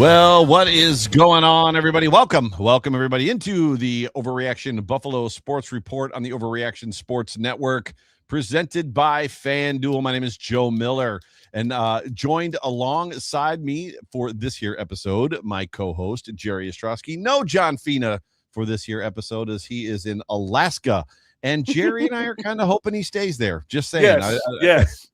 Well, what is going on, everybody? Welcome, everybody, into the Overreaction Buffalo Sports Report on the Overreaction Sports Network, presented by FanDuel. My name is Joe Miller, and joined alongside me for this here episode, my co-host, Jerry Ostrowski. No John Fina for this here episode, as he is in Alaska. And Jerry and I are kind of hoping he stays there. Just saying. Yes.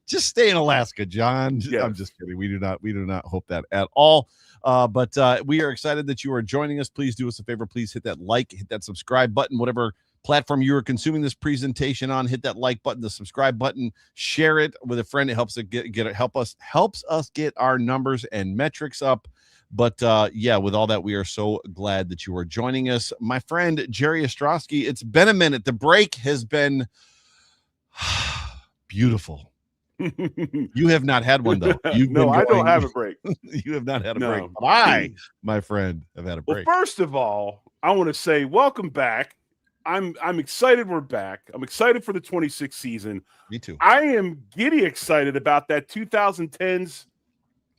Just stay in Alaska, John. Yes. I'm just kidding. We do not hope that at all. But we are excited that you are joining us. Please do us a favor. Please hit that like, hit that subscribe button, whatever platform you are consuming this presentation on. Hit that like button, the subscribe button, share it with a friend. It helps it helps us get our numbers and metrics up. But with all that, we are so glad that you are joining us, my friend Jerry Ostrowski. It's been a minute. The break has been beautiful. You have not had one, though. I don't have a break. You have not had a break. But I, my friend, have had a break. Well, first of all, I want to say welcome back. I'm excited we're back. I'm excited for the 26th season. Me too. I am giddy excited about that 2010s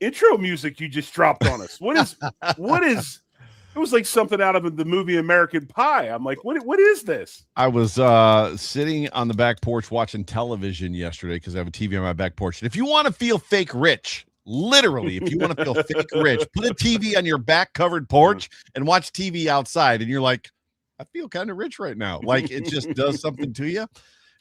intro music you just dropped on us. What is it was like something out of the movie American Pie. I'm like, what is this? I was sitting on the back porch watching television yesterday because I have a TV on my back porch. And if you want to feel fake rich, literally, if you want to feel fake rich, put a TV on your back covered porch and watch TV outside. And you're like, I feel kind of rich right now. Like it just does something to you.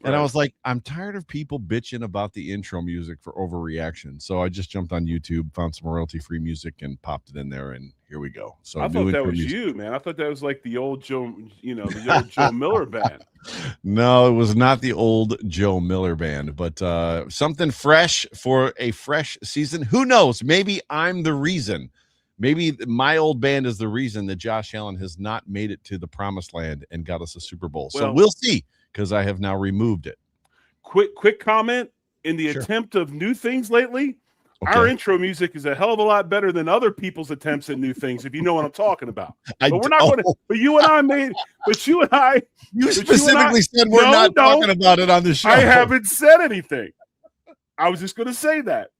And I was like, I'm tired of people bitching about the intro music for Overreaction. So I just jumped on YouTube, found some royalty-free music, and popped it in there, and here we go. So I thought that was you, man. I thought that was like the old Joe, the old Joe Miller band. No, it was not the old Joe Miller band, but something fresh for a fresh season. Who knows? Maybe I'm the reason. Maybe my old band is the reason that Josh Allen has not made it to the promised land and got us a Super Bowl. So we'll see, because I have now removed it. Quick comment. In the attempt of new things lately, our intro music is a hell of a lot better than other people's attempts at new things, if you know what I'm talking about. But we're not going to. But you and I You specifically said we're not talking about it on the show. I haven't said anything. I was just going to say that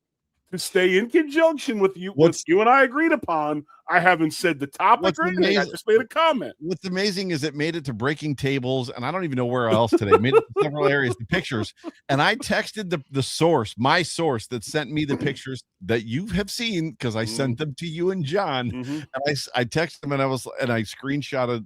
to stay in conjunction with you. What you and I agreed upon. I haven't said the topic or anything. I just made a comment. What's amazing is it made it to breaking tables, and I don't even know where else today. It made it to several areas, the pictures. And I texted the source, my source that sent me the pictures that you have seen, because I sent them to you and John. And I texted them, and I screenshotted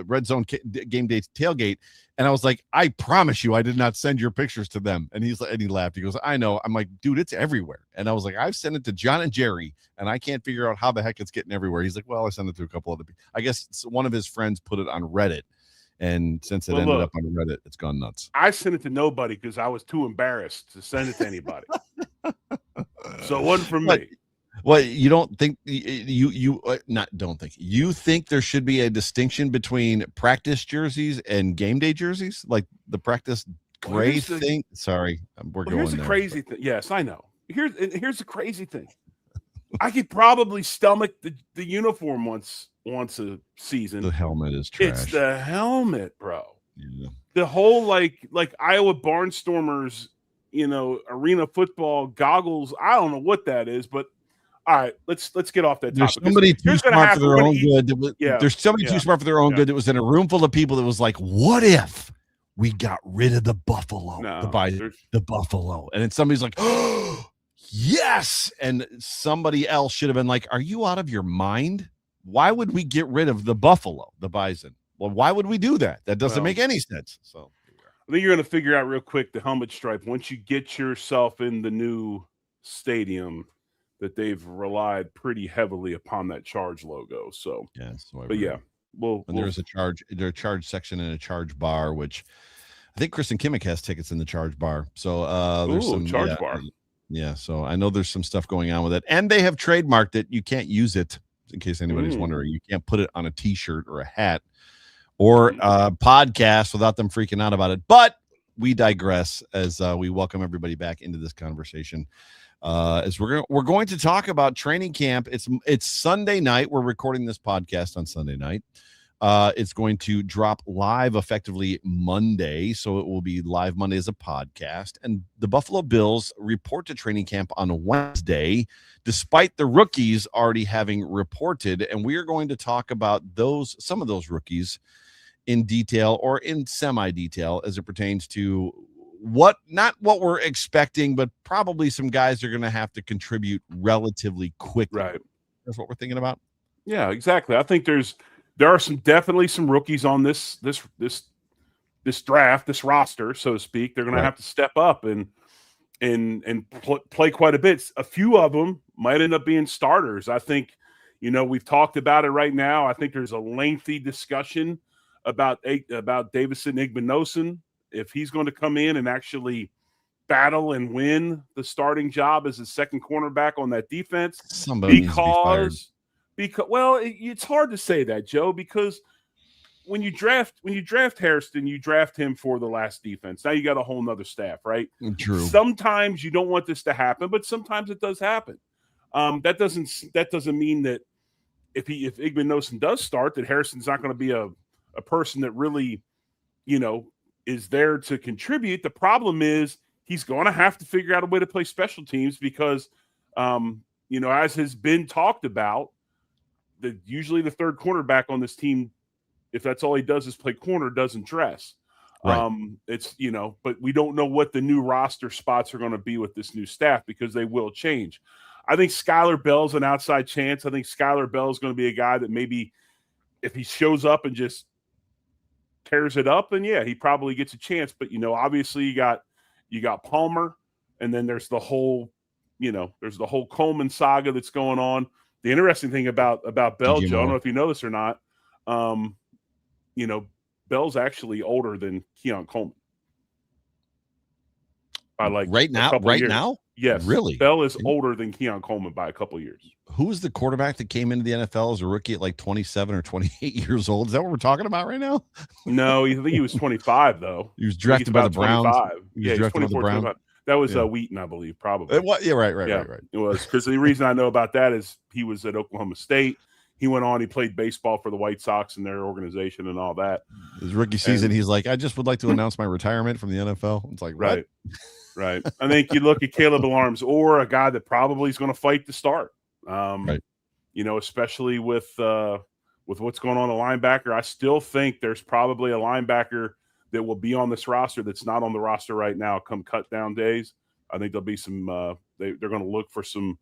Red Zone game day tailgate. And I was like, I promise you, I did not send your pictures to them. And he laughed. He goes, I know. I'm like, dude, it's everywhere. And I was like, I've sent it to John and Jerry, and I can't figure out how the heck it's getting everywhere. He's like, well, I sent it to a couple other people. I guess one of his friends put it on Reddit. And since it ended up on Reddit, it's gone nuts. I sent it to nobody because I was too embarrassed to send it to anybody. So it wasn't from me. Well, you don't think you think there should be a distinction between practice jerseys and game day jerseys, like the practice gray thing? Sorry, we're going there. Here's the crazy thing. Yes, I know. Here's the crazy thing. I could probably stomach the uniform once a season. The helmet is trash. It's the helmet, bro. Yeah. The whole like Iowa Barnstormers, arena football goggles. I don't know what that is, but. All right, let's get off that topic. There's somebody too smart for their own good. There's somebody too smart for their own good that was in a room full of people that was like, what if we got rid of the buffalo, the buffalo? And then somebody's like, oh, yes. And somebody else should have been like, are you out of your mind? Why would we get rid of the buffalo, the bison? Well, why would we do that? That doesn't make any sense. So I think you're going to figure out real quick the helmet stripe once you get yourself in the new stadium, that they've relied pretty heavily upon that charge logo. So there's a charge section and a charge bar, which I think Kristen Kimmick has tickets in the charge bar. So there's some charge bar. Yeah, so I know there's some stuff going on with it, and they have trademarked it. You can't use it, in case anybody's wondering. You can't put it on a T-shirt or a hat or a podcast without them freaking out about it. But we digress as we welcome everybody back into this conversation. As we're going to talk about training camp. It's Sunday night. We're recording this podcast on Sunday night. It's going to drop live effectively Monday, so it will be live Monday as a podcast. And the Buffalo Bills report to training camp on Wednesday, despite the rookies already having reported. And we are going to talk about some of those rookies in detail or in semi-detail as it pertains to not what we're expecting, but probably some guys are going to have to contribute relatively quickly. Right. That's what we're thinking about. Yeah, exactly. I think there are definitely some rookies on this draft, this roster, so to speak. They're going to have to step up and play quite a bit. A few of them might end up being starters. I think, we've talked about it right now. I think there's a lengthy discussion about Davison Igbinosun, if he's going to come in and actually battle and win the starting job as a second cornerback on that defense. Somebody needs to be fired. It's hard to say that, Joe, because when you draft Hairston, you draft him for the last defense. Now you got a whole nother staff, right? True. Sometimes you don't want this to happen, but sometimes it does happen. That doesn't mean that if Igbinosun does start, that Hairston's not going to be a person that really, is there to contribute. The problem is he's going to have to figure out a way to play special teams because, as has been talked about, usually the third cornerback on this team, if that's all he does is play corner, doesn't dress. Right. But we don't know what the new roster spots are going to be with this new staff because they will change. I think Skylar Bell's an outside chance. I think Skylar Bell is going to be a guy that maybe if he shows up and just tears it up, then yeah, he probably gets a chance. But obviously you got Palmer, and then there's the whole Coleman saga that's going on. The interesting thing about Bell, Joe, I don't know if you know this or not, Bell's actually older than Keon Coleman. By right now? Yes. Really? Bell is older than Keon Coleman by a couple of years. Who was the quarterback that came into the NFL as a rookie at like 27 or 28 years old? Is that what we're talking about right now? No, I think he was 25, though. He was drafted by the Browns. 25. He was drafted by the Browns. That was Wheaton, I believe, probably. Right. It was, because the reason I know about that is he was at Oklahoma State. He went on, he played baseball for the White Sox and their organization and all that. His rookie season, he's like, I just would like to announce my retirement from the NFL. It's like, what? Right. I think you look at Caleb Alarms, or a guy that probably is going to fight to start. Especially with what's going on the linebacker. I still think there's probably a linebacker that will be on this roster that's not on the roster right now come cut down days. I think there'll be some they're going to look for some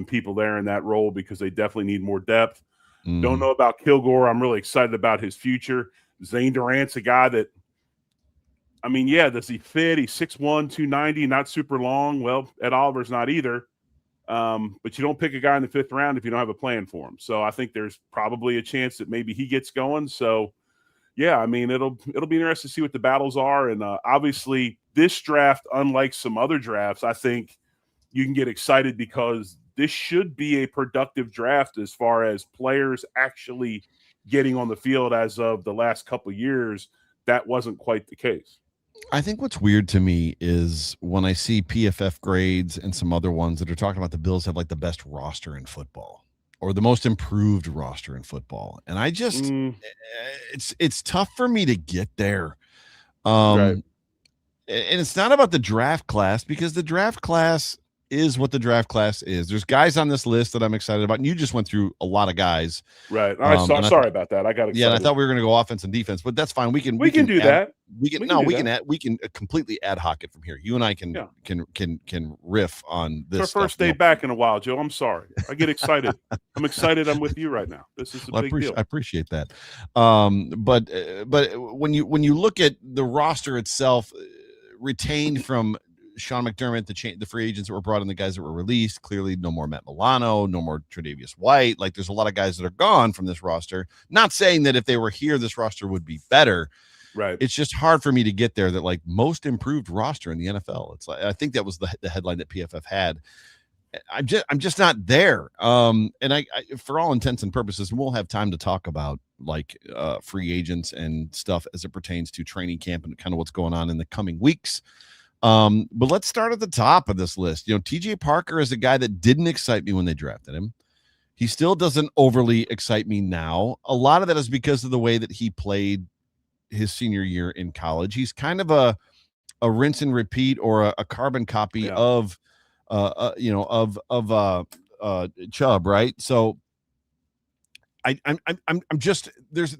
people there in that role because they definitely need more depth. Don't know about Kilgore. I'm really excited about his future. Zane Durant's a guy that, does he fit? He's 6'1", 290, not super long. Well, Ed Oliver's not either. But you don't pick a guy in the 5th round if you don't have a plan for him. So I think there's probably a chance that maybe he gets going. So, yeah, it'll be interesting to see what the battles are. And obviously this draft, unlike some other drafts, I think you can get excited because this should be a productive draft as far as players actually getting on the field. As of the last couple of years, that wasn't quite the case. I think what's weird to me is when I see PFF grades and some other ones that are talking about the Bills have like the best roster in football or the most improved roster in football. And I just, it's tough for me to get there. And it's not about the draft class because the draft class is what the draft class is. There's guys on this list that I'm excited about, and you just went through a lot of guys. Right. I'm sorry about that. I got excited. Yeah, and I thought we were going to go offense and defense, but that's fine. We can do that. We can completely ad hoc it from here. You and I can riff on this. It's our first day back in a while, Joe. I'm sorry. I get excited. I'm excited. I'm with you right now. This is a big deal. I appreciate that. But when you look at the roster itself, retained from Sean McDermott, the free agents that were brought in, the guys that were released, clearly no more Matt Milano, no more Tre'Davious White. Like there's a lot of guys that are gone from this roster. Not saying that if they were here, this roster would be better. Right. It's just hard for me to get there that like most improved roster in the NFL. It's like, I think that was the headline that PFF had. I'm just not there. And I for all intents and purposes, we'll have time to talk about like free agents and stuff as it pertains to training camp and kind of what's going on in the coming weeks. But let's start at the top of this list. TJ Parker is a guy that didn't excite me when they drafted him. He still doesn't overly excite me now. A lot of that is because of the way that he played his senior year in college. He's kind of a rinse and repeat or a carbon copy of Chubb, right? So I'm just there's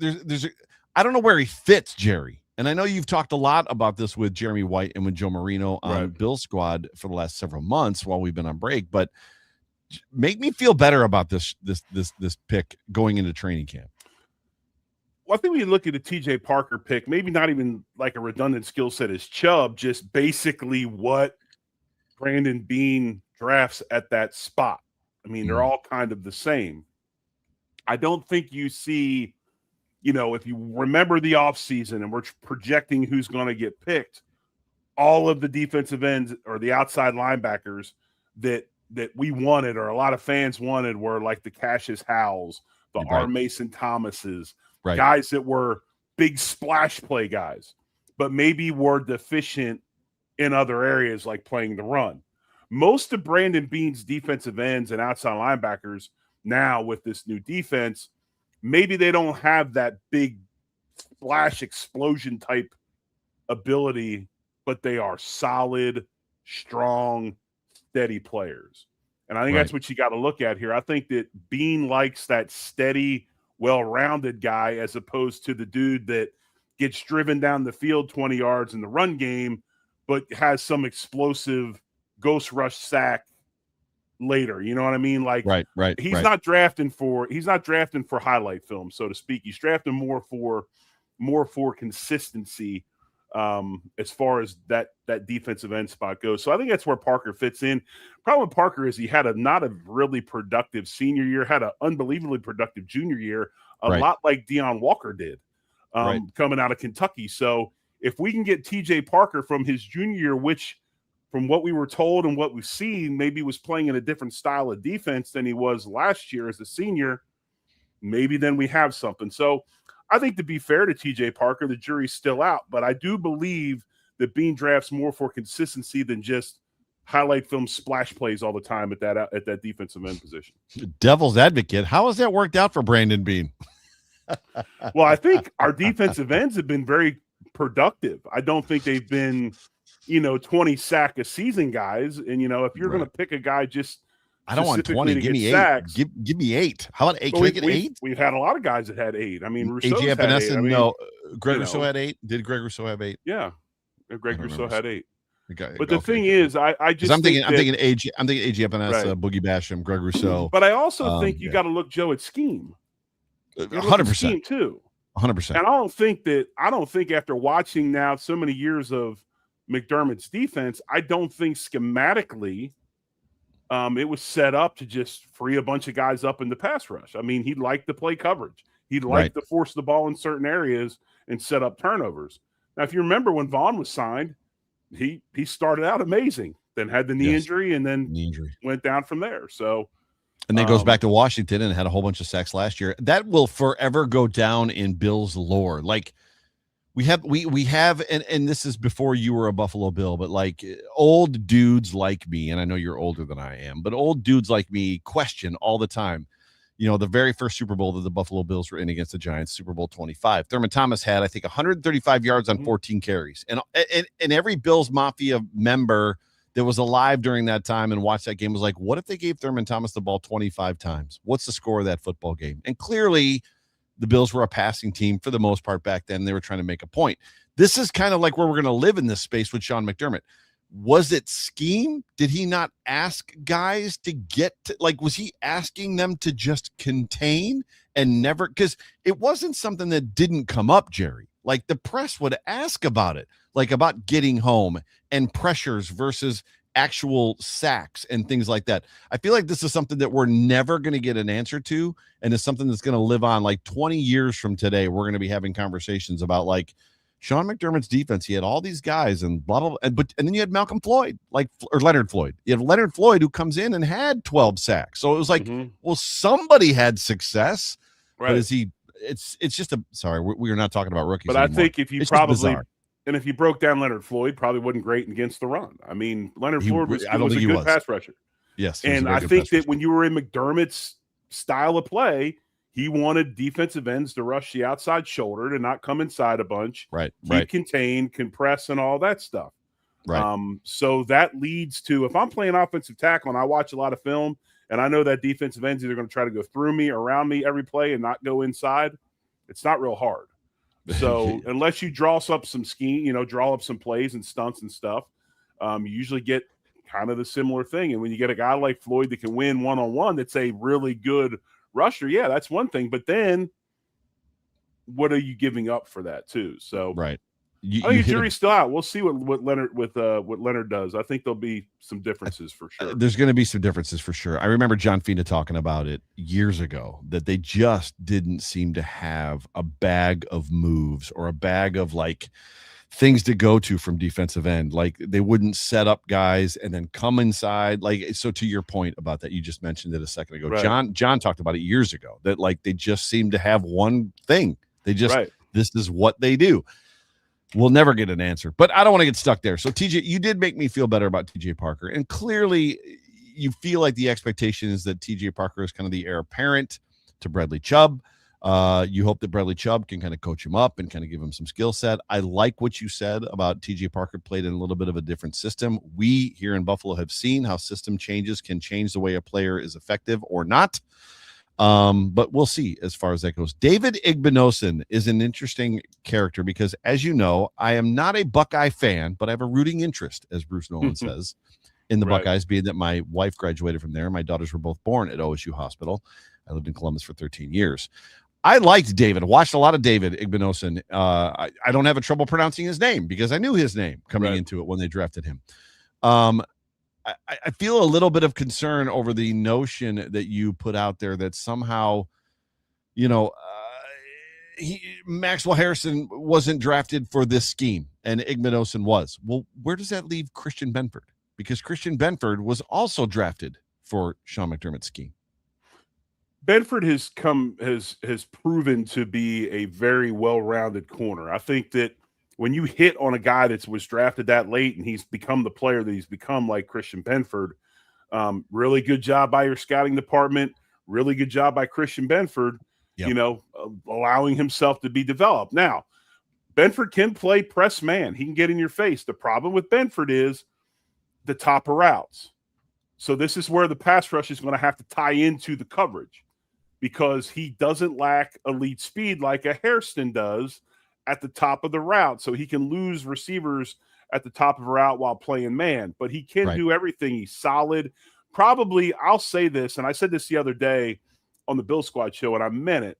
I don't know where he fits, Jerry. And I know you've talked a lot about this with Jeremy White and with Joe Marino on Bill's squad for the last several months while we've been on break, but make me feel better about this pick going into training camp. Well, I think we look at the TJ Parker pick, maybe not even like a redundant skill set as Chubb, just basically what Brandon Beane drafts at that spot. I mean, they're all kind of the same. I don't think you see, if you remember the offseason and we're projecting who's going to get picked, all of the defensive ends or the outside linebackers that we wanted or a lot of fans wanted were like the Cassius Howells, the R. Mason Thomases, guys that were big splash play guys, but maybe were deficient in other areas like playing the run. Most of Brandon Beane's defensive ends and outside linebackers now with this new defense, maybe they don't have that big splash explosion type ability, but they are solid, strong, steady players. And I think that's what you got to look at here. I think that Beane likes that steady, well-rounded guy as opposed to the dude that gets driven down the field 20 yards in the run game, but has some explosive ghost rush sack later. You know what I mean? Like he's not drafting for highlight film, so to speak. He's drafting more for consistency as far as that defensive end spot goes. So I think that's where Parker fits in. Problem with Parker is he had not a really productive senior year, had an unbelievably productive junior year, a lot like Deion Walker did coming out of Kentucky. So if we can get TJ Parker from his junior year, which from what we were told and what we've seen, maybe was playing in a different style of defense than he was last year as a senior, maybe then we have something. So I think to be fair to TJ Parker, the jury's still out, but I do believe that Beane drafts more for consistency than just highlight film splash plays all the time at that defensive end position. Devil's advocate, how has that worked out for Brandon Beane? Well, I think our defensive ends have been very productive. I don't think they've been, 20 sack a season guys. And, if you're going to pick a guy just I don't want 20. Give me 8. Sacks, give me 8. How about 8? Can I get 8? We've had a lot of guys that had 8. I mean, Rousseau's AJ had 8. No. Greg Rousseau had 8. Did Greg Rousseau have 8? Yeah. Greg Rousseau had 8. Okay, but the thing is, I just I'm thinking AJ Epinesa, Boogie Basham, Greg Rousseau. But I also think you got to look, Joe, at scheme. 100% too. 100%. And I don't think after watching now so many years of McDermott's defense, I don't think schematically it was set up to just free a bunch of guys up in the pass rush. I mean, he'd like to play coverage. He'd like to force the ball in certain areas and set up turnovers. Now, if you remember when Vaughn was signed, he started out amazing, then had the knee injury, and then went down from there. So, and then goes back to Washington and had a whole bunch of sacks last year. That will forever go down in Bill's lore. Like we have, and this is before you were a Buffalo Bill, but like old dudes like me, and I know you're older than I am, but old dudes like me question all the time. The very first Super Bowl that the Buffalo Bills were in against the Giants, Super Bowl 25. Thurman Thomas had, I think, 135 yards on 14 carries. And every Bills Mafia member that was alive during that time and watched that game was like, what if they gave Thurman Thomas the ball 25 times? What's the score of that football game? And clearly, the Bills were a passing team for the most part back then. They were trying to make a point. This is kind of like where we're going to live in this space with Sean McDermott. Was it scheme? Did he not ask guys to get to, like, was he asking them to just contain and never? Because it wasn't something that didn't come up, Jerry. Like the press would ask about it, like about getting home and pressures versus actual sacks and things like that. I feel like this is something that we're never going to get an answer to. And it's something that's going to live on like 20 years from today. We're going to be having conversations about like Sean McDermott's defense. He had all these guys and blah, blah, blah. And then you had Malcolm Floyd, or Leonard Floyd. You have Leonard Floyd who comes in and had 12 sacks. So it was like, well, somebody had success, but is he, it's just we are not talking about rookies But anymore. I think if you and if you broke down Leonard Floyd, probably wasn't great against the run. I mean, Leonard Floyd was a good pass rusher. Yes. And I think that when you were in McDermott's style of play, he wanted defensive ends to rush the outside shoulder, to not come inside a bunch, keep contained, compress, and all that stuff. Right. So that leads to, if I'm playing offensive tackle and I watch a lot of film and I know that defensive end's either going to try to go through me, around me every play and not go inside, it's not real hard. So unless you draw up some scheme, draw up some plays and stunts and stuff, you usually get kind of the similar thing. And when you get a guy like Floyd that can win one-on-one, that's a really good rusher, yeah, that's one thing. But then what are you giving up for that too? So right. I think the jury's still out. We'll see what Leonard does. I think there'll be some differences for sure. There's going to be some differences for sure. I remember John Fina talking about it years ago, that they just didn't seem to have a bag of moves or a bag of like things to go to from defensive end. Like they wouldn't set up guys and then come inside. Like, so to your point about that, you just mentioned it a second ago. Right. John talked about it years ago, that like they just seem to have one thing. They just this is what they do. We'll never get an answer, but I don't want to get stuck there. So TJ, you did make me feel better about TJ Parker, and clearly you feel like the expectation is that TJ Parker is kind of the heir apparent to Bradley Chubb. You hope that Bradley Chubb can kind of coach him up and kind of give him some skill set. I like what you said about TJ Parker played in a little bit of a different system. We here in Buffalo have seen how system changes can change the way a player is effective or not. But we'll see as far as that goes. David Igbinosun is an interesting character because, as you know, I am not a Buckeye fan, but I have a rooting interest, as Bruce Nolan says, in the Buckeyes, being that my wife graduated from there. My daughters were both born at OSU Hospital. I lived in Columbus for 13 years. I liked David, watched a lot of David Igbinosun. I don't have a trouble pronouncing his name because I knew his name coming into it when they drafted him. I feel a little bit of concern over the notion that you put out there that somehow, Maxwell Harrison wasn't drafted for this scheme and Igbinosun was. Well, where does that leave Christian Benford? Because Christian Benford was also drafted for Sean McDermott's scheme. Benford has proven to be a very well-rounded corner. I think that when you hit on a guy that was drafted that late and he's become the player that he's become, like Christian Benford, really good job by your scouting department, really good job by Christian Benford, allowing himself to be developed. Now, Benford can play press man. He can get in your face. The problem with Benford is the top of routes. So this is where the pass rush is going to have to tie into the coverage because he doesn't lack elite speed like a Hairston does at the top of the route. So he can lose receivers at the top of a route while playing man, but he can do everything. He's solid. Probably, I'll say this, and I said this the other day on the Bill Squad show, and I meant it,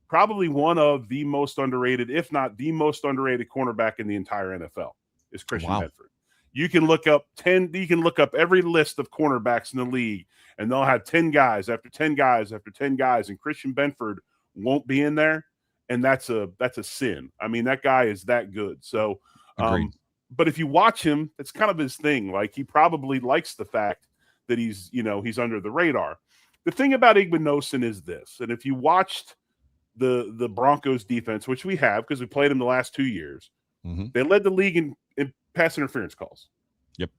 probably one of the most underrated, if not the most underrated cornerback in the entire NFL is Christian Benford. You can look up every list of cornerbacks in the league, and they'll have 10 guys after 10 guys after 10 guys, and Christian Benford won't be in there. And that's a sin. I mean, that guy is that good. So, but if you watch him, it's kind of his thing. Like he probably likes the fact that he's under the radar. The thing about Igbinosun is this, and if you watched the Broncos defense, which we have because we played them the last 2 years, they led the league in pass interference calls. Yep.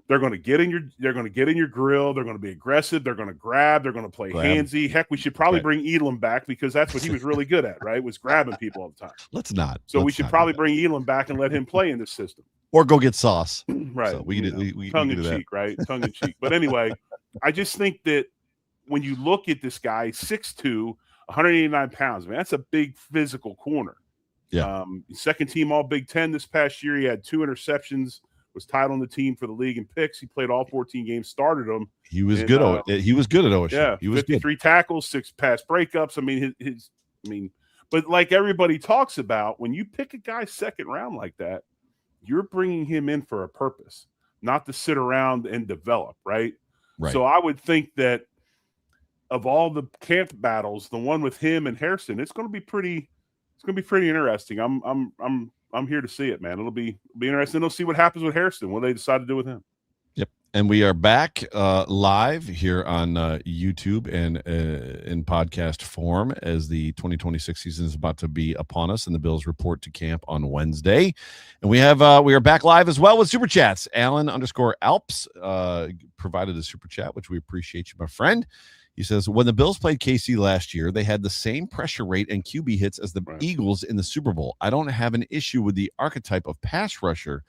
They're going to get in your grill. They're going to be aggressive. They're going to grab. They're going to play handsy. Heck, we should probably bring Elam back because that's what he was really good at, right? Was grabbing people all the time. Let's not. So we should probably bring Elam back and let him play in this system. Or go get Sauce. Right. So we tongue in cheek, right? Tongue in cheek. But anyway, I just think that when you look at this guy, 6'2", 189 pounds, man, that's a big physical corner. Yeah. Second team All Big Ten this past year. He had 2 interceptions, was tied on the team for the league in picks. He played all 14 games, started them. He was good. He was good at OSU. Yeah, he was 53 tackles, 6 pass breakups. I mean, but like everybody talks about, when you pick a guy second round like that, you're bringing him in for a purpose, not to sit around and develop, right? So I would think that of all the camp battles, the one with him and Harrison, it's going to be pretty interesting. I'm here to see it, man. It'll be interesting. We'll see what happens with Harrison, what they decide to do with him. Yep. And we are back live here on YouTube and in podcast form as the 2026 season is about to be upon us, and the Bills report to camp on Wednesday. And we are back live as well with super chats. Alan _Alps provided a super chat, which we appreciate you, my friend. He says, when the Bills played KC last year, they had the same pressure rate and QB hits as the Eagles in the Super Bowl. I don't have an issue with the archetype of pass rusher.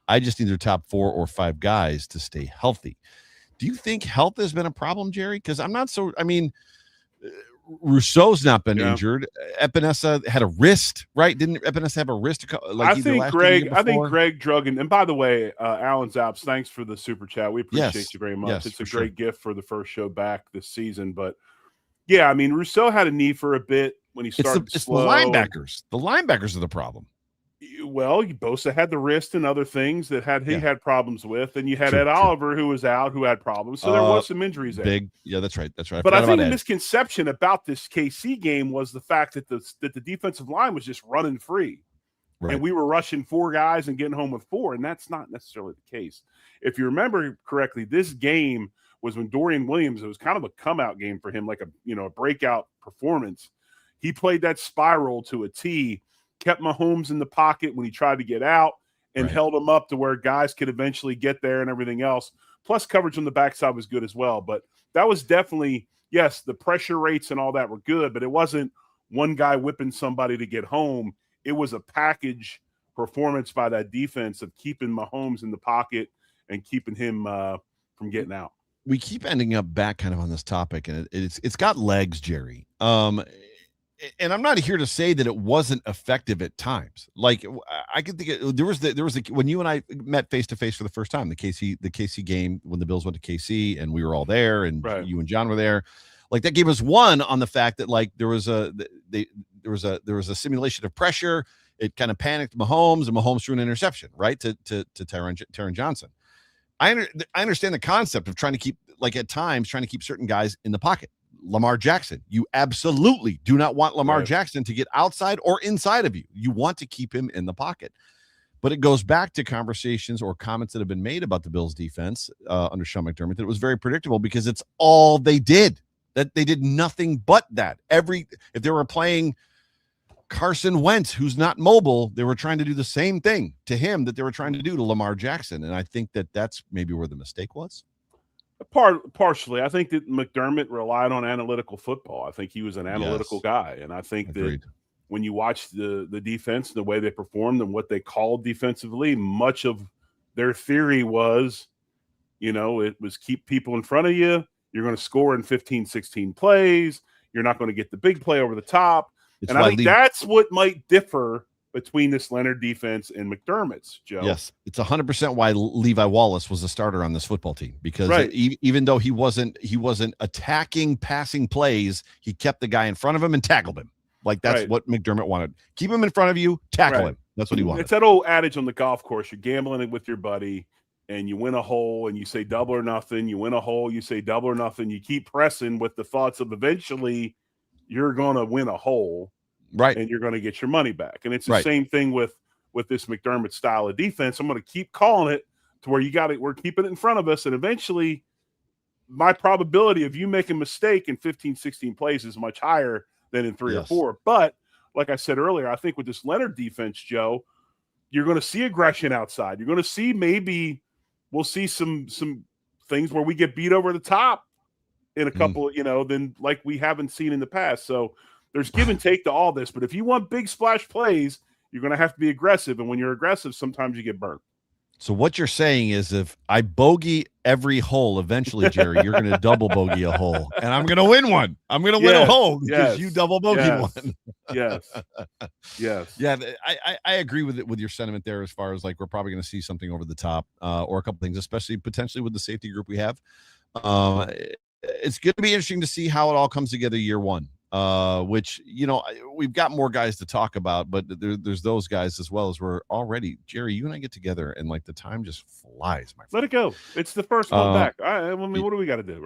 I just need their top 4 or 5 guys to stay healthy. Do you think health has been a problem, Jerry? Because I'm not so, I mean, Rousseau's not been injured. Epinesa had a wrist, right? Didn't Epinesa have a wrist? I think Greg drug and by the way, Alan Zaps, thanks for the super chat. We appreciate you very much. It's a great gift for the first show back this season. But yeah, I mean, Rousseau had a knee for a bit when he started. It's the linebackers. The linebackers are the problem. Well, Bosa had the wrist and other things that he had problems with, and you had Ed Oliver who was out, who had problems. So there was some injuries there. That's right. But I think the misconception about this KC game was the fact that the defensive line was just running free, and we were rushing 4 guys and getting home with 4, and that's not necessarily the case. If you remember correctly, this game was when Dorian Williams. It was kind of a come out game for him, like a breakout performance. He played that spiral to a T. Kept Mahomes in the pocket when he tried to get out and held him up to where guys could eventually get there and everything else. Plus coverage on the backside was good as well. But that was definitely, yes, the pressure rates and all that were good, but it wasn't one guy whipping somebody to get home. It was a package performance by that defense of keeping Mahomes in the pocket and keeping him from getting out. We keep ending up back kind of on this topic, and it's got legs, Jerry. And I'm not here to say that it wasn't effective at times. Like I can think there was when you and I met face to face for the first time, the KC game when the Bills went to KC and we were all there and you and John were there. Like that gave us one on the fact that like there was a simulation of pressure. It kind of panicked Mahomes and Mahomes threw an interception right to Taron Johnson. I understand the concept of trying to keep certain guys in the pocket. Lamar Jackson, you absolutely do not want Lamar Jackson to get outside or inside of you. You want to keep him in the pocket. But it goes back to conversations or comments that have been made about the Bills defense under Sean McDermott that it was very predictable because it's all they did. That they did nothing but that. If they were playing Carson Wentz, who's not mobile, they were trying to do the same thing to him that they were trying to do to Lamar Jackson. And I think that's maybe where the mistake was. Partially. I think that McDermott relied on analytical football. I think he was an analytical guy. And I think that when you watch the defense, the way they performed and what they called defensively, much of their theory was, it was keep people in front of you. You're going to score in 15, 16 plays. You're not going to get the big play over the top. And I think that's what might differ between this Leonard defense and McDermott's, Joe. Yes, it's 100% why Levi Wallace was a starter on this football team because even though he wasn't attacking passing plays, he kept the guy in front of him and tackled him. Like that's what McDermott wanted. Keep him in front of you, tackle him. That's what he wanted. It's that old adage on the golf course. You're gambling with your buddy and you win a hole and you say double or nothing. You win a hole, you say double or nothing. You keep pressing with the thoughts of eventually you're going to win a hole. Right. And you're going to get your money back. And it's the same thing with this McDermott style of defense. I'm going to keep calling it to where we're keeping it in front of us. And eventually my probability of you making a mistake in 15, 16 plays is much higher than in 3 or 4. But like I said earlier, I think with this Leonard defense, Joe, you're going to see aggression outside. You're going to see we'll see some things where we get beat over the top in a couple, than like we haven't seen in the past. So there's give and take to all this, but if you want big splash plays, you're going to have to be aggressive. And when you're aggressive, sometimes you get burnt. So what you're saying is if I bogey every hole, eventually, Jerry, you're going to double bogey a hole, and I'm going to win one. I'm going to win a hole because you double bogey one. Yes. Yeah, I agree with your sentiment there as far as like we're probably going to see something over the top or a couple things, especially potentially with the safety group we have. It's going to be interesting to see how it all comes together year one. Which, we've got more guys to talk about, but there's those guys as well as we're already, Jerry, you and I get together and like the time just flies, my friend. Let it go. It's the first one back. I mean, what do we got to do?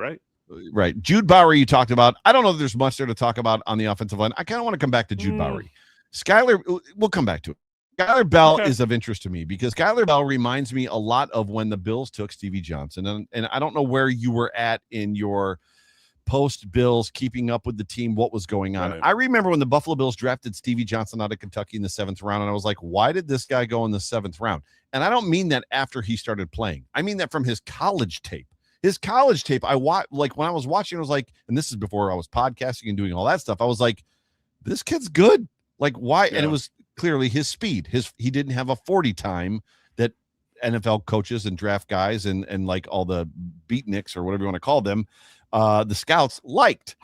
Right. Jude Bowery, you talked about. I don't know if there's much there to talk about on the offensive line. I kind of want to come back to Jude Bowery. Skyler, we'll come back to it. Skyler Bell is of interest to me because Skyler Bell reminds me a lot of when the Bills took Stevie Johnson. And I don't know where you were at in your post Bills keeping up with the team, what was going on. Right. I remember when the Buffalo Bills drafted Stevie Johnson out of Kentucky in the 7th round, and I was like, why did this guy go in the 7th round? And I don't mean that after he started playing. I mean that from his college tape. his college tape, I watched, like when I was watching, I was like, and this is before I was podcasting and doing all that stuff. I was like, this kid's good. Like why? Yeah. And it was clearly his speed. He didn't have a 40 time that NFL coaches and draft guys and like all the beatniks or whatever you want to call them, the scouts liked.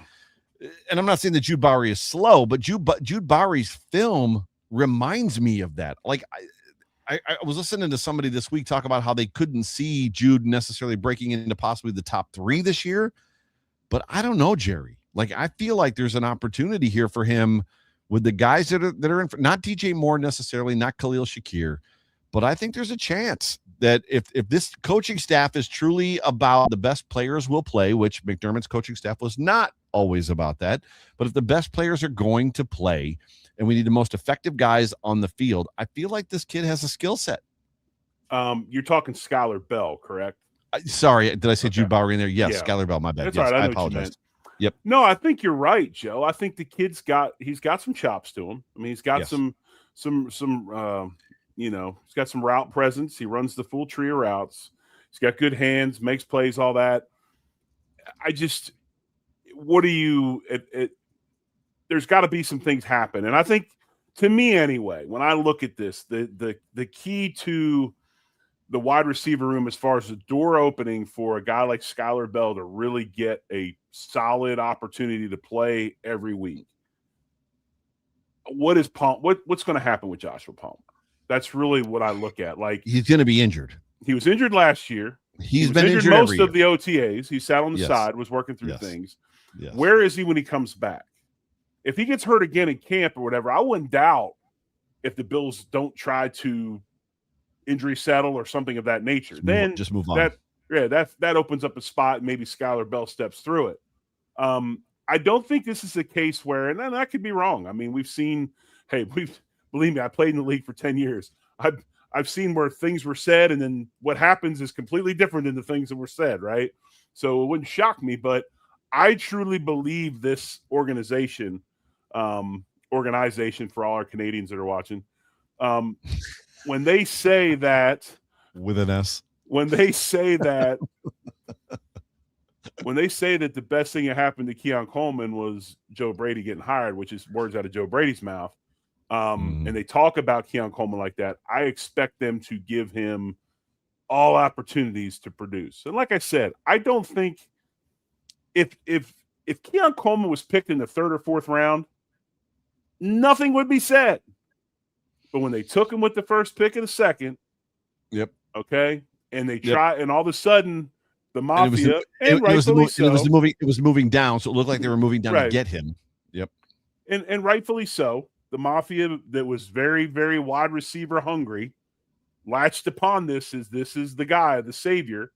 And I'm not saying that Jude Bowery is slow, but Jude Bowery's film reminds me of that. Like I was listening to somebody this week talk about how they couldn't see Jude necessarily breaking into possibly the top 3 this year, but I don't know, Jerry. Like I feel like there's an opportunity here for him with the guys that are in, not DJ Moore necessarily, not Khalil Shakir, but I think there's a chance that if this coaching staff is truly about the best players will play, which McDermott's coaching staff was not always about that, but if the best players are going to play and we need the most effective guys on the field, I feel like this kid has a skill set. You're talking Skylar Bell, correct? Sorry, did I say Jude Bowery in there? Yes, yeah. Skylar Bell, my bad. That's yes, all right. I apologize. Yep. No, I think you're right, Joe. I think the kid's got some chops to him. I mean, he's got some he's got some route presence. He runs the full tree of routes. He's got good hands, makes plays, all that. There's got to be some things happen. And I think, to me anyway, when I look at this, the key to the wide receiver room as far as the door opening for a guy like Skylar Bell to really get a solid opportunity to play every week. What's going to happen with Joshua Palmer? That's really what I look at. Like, he's going to be injured. He was injured last year. He's been injured most of the OTAs. He sat on the side, was working through things. Yes. Where is he when he comes back? If he gets hurt again in camp or whatever, I wouldn't doubt if the Bills don't try to injury settle or something of that nature. Then just move on. That opens up a spot. And maybe Skylar Bell steps through it. I don't think this is a case where, and I could be wrong. I mean, believe me, I played in the league for 10 years. I've seen where things were said, and then what happens is completely different than the things that were said, right? So it wouldn't shock me, but I truly believe this organization for all our Canadians that are watching, when they say that with an S, when they say that the best thing that happened to Keon Coleman was Joe Brady getting hired, which is words out of Joe Brady's mouth, and they talk about Keon Coleman like that, I expect them to give him all opportunities to produce. And like I said, I don't think if Keon Coleman was picked in the 3rd or 4th round, nothing would be said. But when they took him with the first pick in the 2nd, okay, and they try, and all of a sudden the Mafia, it was moving down, so it looked like they were moving down to get him. Yep, and rightfully so. The Mafia that was very, very wide receiver hungry latched upon this is the guy, the savior.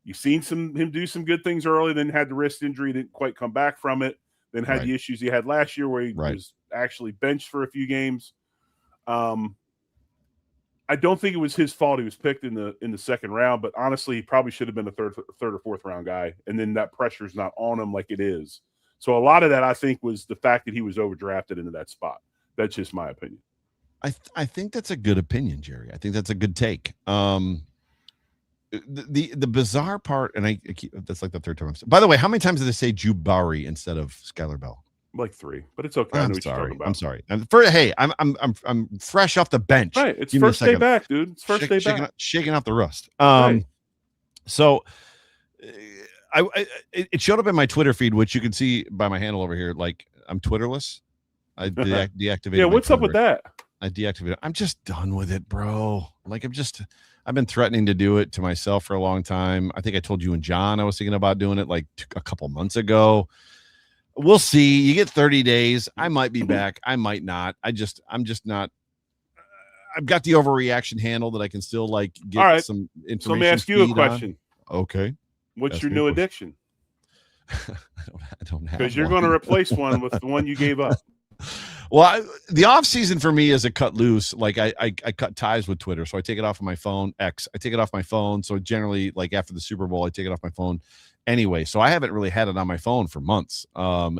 You've seen him do some good things early, then had the wrist injury, didn't quite come back from it, then had the issues he had last year where he was actually benched for a few games. I don't think it was his fault he was picked in the 2nd round, but honestly, he probably should have been a third or 4th round guy, and then that pressure is not on him like it is. So a lot of that, I think, was the fact that he was overdrafted into that spot. That's just my opinion. I think that's a good opinion, Jerry. I think that's a good take. The bizarre part, and I keep, that's like the 3rd time. By the way, how many times did they say Jude Bowery instead of Skylar Bell? Like 3, but it's okay. I'm sorry. I'm fresh off the bench. Right, it's first day back, dude. It's first day back. Shaking off the rust. So it showed up in my Twitter feed, which you can see by my handle over here. Like, I'm Twitterless. I deactivated. Yeah, what's up with that? I deactivated. I'm just done with it, bro. Like, I've been threatening to do it to myself for a long time. I think I told you and John I was thinking about doing it like a couple months ago. We'll see. You get 30 days. I might be back. I might not. I'm just not. I've got the overreaction handle that I can still like get some information. So let me ask you a question. Okay. What's your new addiction? I don't have. Because you're going to replace one with the one you gave up. Well, the offseason for me is a cut loose. Like I cut ties with Twitter, so I take it off of my phone. X, I take it off my phone. So generally, like after the Super Bowl, I take it off my phone. Anyway, so I haven't really had it on my phone for months.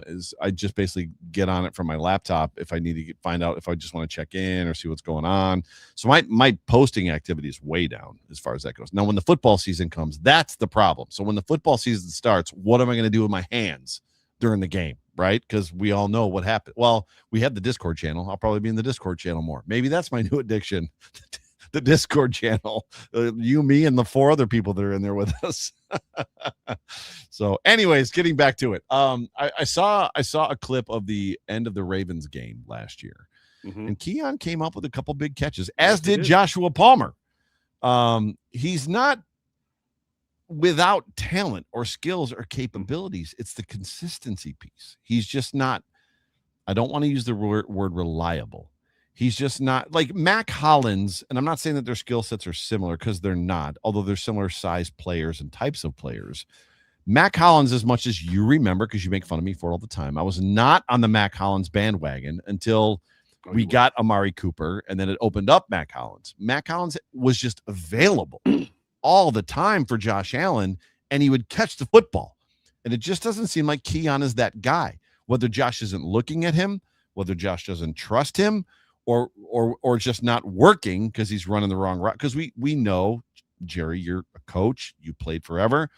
Is I just basically get on it from my laptop if I need to find out if I just want to check in or see what's going on. So my posting activity is way down as far as that goes. Now, when the football season comes, that's the problem. So when the football season starts, what am I going to do with my hands during the game? Right? Because we all know what happened. Well, we have the Discord channel. I'll probably be in the Discord channel more. Maybe that's my new addiction. The Discord channel, you, me, and the 4 other people that are in there with us. So anyways, getting back to it. I saw a clip of the end of the Ravens game last year, and Keon came up with a couple big catches, as did Joshua Palmer. He's not without talent or skills or capabilities. It's the consistency piece. He's just not, I don't want to use the word reliable. He's just not like Mac Hollins, and I'm not saying that their skill sets are similar because they're not, although they're similar size players and types of players. Mac Hollins, as much as you remember, because you make fun of me for it all the time, I was not on the Mac Hollins bandwagon until we got Amari Cooper, and then it opened up Mac Hollins. Mac Hollins was just available all the time for Josh Allen, and he would catch the football. And it just doesn't seem like Keon is that guy, whether Josh isn't looking at him, whether Josh doesn't trust him, or just not working because he's running the wrong route. Because we know, Jerry, you're a coach. You played forever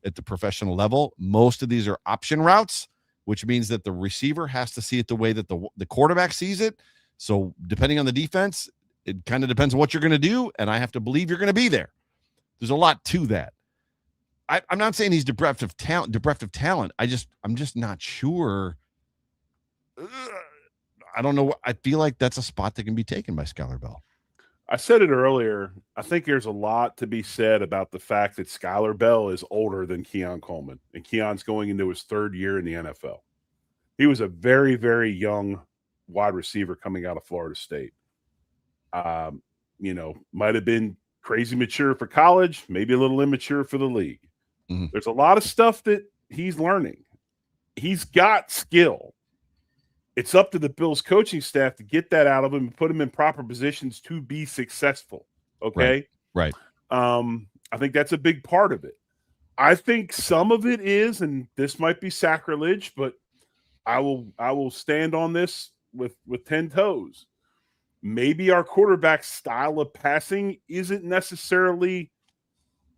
at the professional level. Most of these are option routes, which means that the receiver has to see it the way that the quarterback sees it. So depending on the defense, it kind of depends on what you're going to do, and I have to believe you're going to be there. There's a lot to that. I'm not saying he's bereft of talent. I'm just not sure. I don't know. I feel like that's a spot that can be taken by Skylar Bell. I said it earlier. I think there's a lot to be said about the fact that Skylar Bell is older than Keon Coleman, and Keon's going into his 3rd year in the NFL. He was a very, very young wide receiver coming out of Florida State. Might have been crazy mature for college, maybe a little immature for the league. There's a lot of stuff that he's learning. He's got skill. It's up to the Bills coaching staff to get that out of him and put him in proper positions to be successful. Okay. Right. I think that's a big part of it. I think some of it is, and this might be sacrilege, but I will stand on this with 10 toes. Maybe our quarterback's style of passing isn't necessarily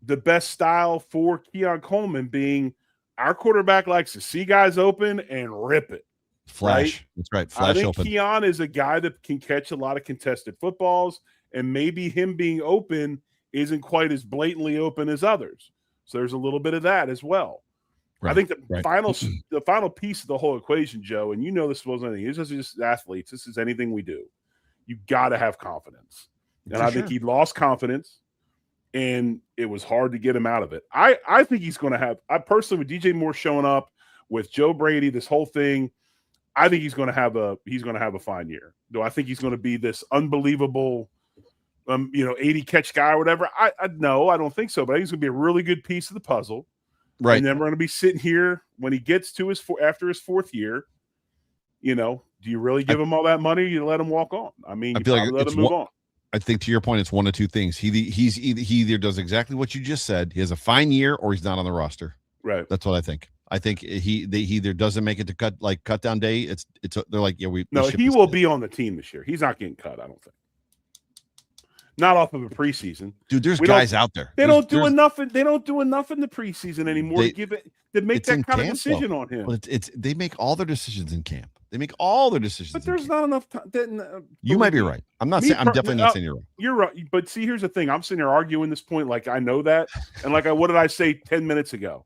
the best style for Keon Coleman, being our quarterback likes to see guys open and rip it. Flash. Right? That's right. Flash I think open. Keon is a guy that can catch a lot of contested footballs, and maybe him being open isn't quite as blatantly open as others. So there's a little bit of that as well. Right. I think the final piece of the whole equation, Joe, and you know this wasn't anything. This is just athletes. This is anything we do. You got to have confidence. And I think he lost confidence, and it was hard to get him out of it. I think he's going to have – I personally, with DJ Moore showing up, with Joe Brady, this whole thing – I think he's going to have a fine year. Do I think he's going to be this unbelievable, 80 catch guy or whatever? No, I don't think so. But I think he's going to be a really good piece of the puzzle. Right. And then we're going to be sitting here when he gets to after his 4th year. Do you really give him all that money? Or you let him walk on? I mean, you probably let him move on. I think to your point, it's one of two things. He either does exactly what you just said. He has a fine year, or he's not on the roster. Right. That's what I think. I think he either doesn't make it to cut down day. They're like, yeah, he will be on the team this year. He's not getting cut, I don't think. Not off of a preseason. Dude, there's guys out there. They don't do enough in the preseason anymore to make that kind of decision on him. But they make all their decisions in camp. They make all their decisions. But there's not enough time. You might be right. I'm definitely not saying you're right. You're right. But see, here's the thing. I'm sitting here arguing this point like I know that. And what did I say 10 minutes ago?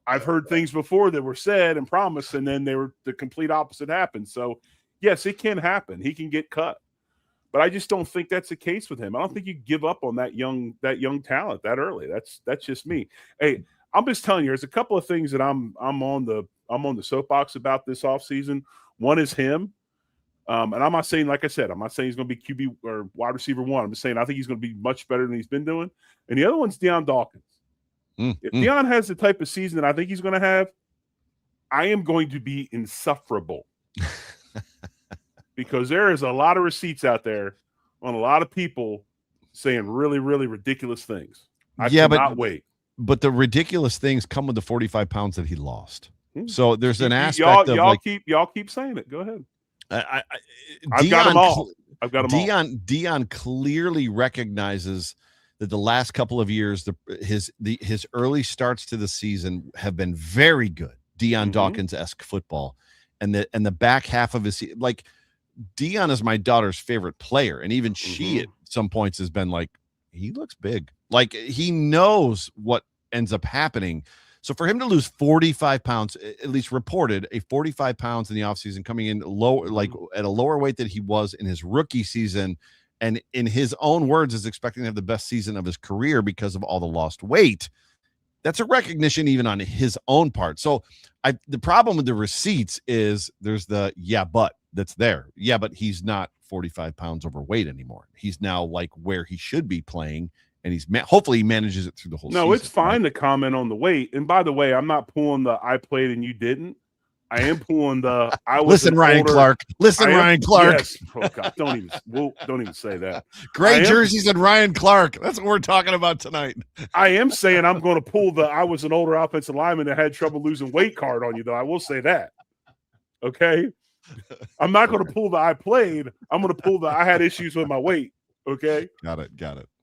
I've heard things before that were said and promised, and then the complete opposite happened. So, yes, it can happen. He can get cut. But I just don't think that's the case with him. I don't think you give up on that young talent that early. That's just me. Hey, I'm just telling you, there's a couple of things that I'm on the soapbox about this offseason. One is him. And I'm not saying, like I said, I'm not saying he's going to be QB or wide receiver 1. I'm just saying I think he's going to be much better than he's been doing. And the other one's Deion Dawkins. If Deion has the type of season that I think he's going to have, I am going to be insufferable. because there is a lot of receipts out there on a lot of people saying really, really ridiculous things. I cannot wait. But the ridiculous things come with the 45 pounds that he lost. So there's an aspect of y'all keep saying it. Go ahead. I've got them all. Dion clearly recognizes that the last couple of years, his early starts to the season have been very good. Dion Dawkins-esque football, and the back half of his, like, Dion is my daughter's favorite player, and even she at some points has been like, he looks big. Like, he knows what ends up happening. So for him to lose 45 pounds, at least reported, 45 pounds in the offseason, coming in low, like at a lower weight than he was in his rookie season, and in his own words is expecting to have the best season of his career because of all the lost weight. That's a recognition even on his own part. So the problem with the receipts is there's the but that's there. Yeah, but he's not 45 pounds overweight anymore. He's now like where he should be playing, and he's hopefully he manages it through the whole season. No, it's fine to comment on the weight. And by the way, I'm not pulling the I played and you didn't. I am pulling the I was Listen, Ryan Clark. Listen, Ryan Clark. Yes. Oh, God, don't even say that. Gray jerseys and Ryan Clark. That's what we're talking about tonight. I am saying I'm going to pull the I was an older offensive lineman that had trouble losing weight card on you, though. I will say that. Okay. I'm not going to pull the I played. I'm going to pull the I had issues with my weight. Okay. Got it.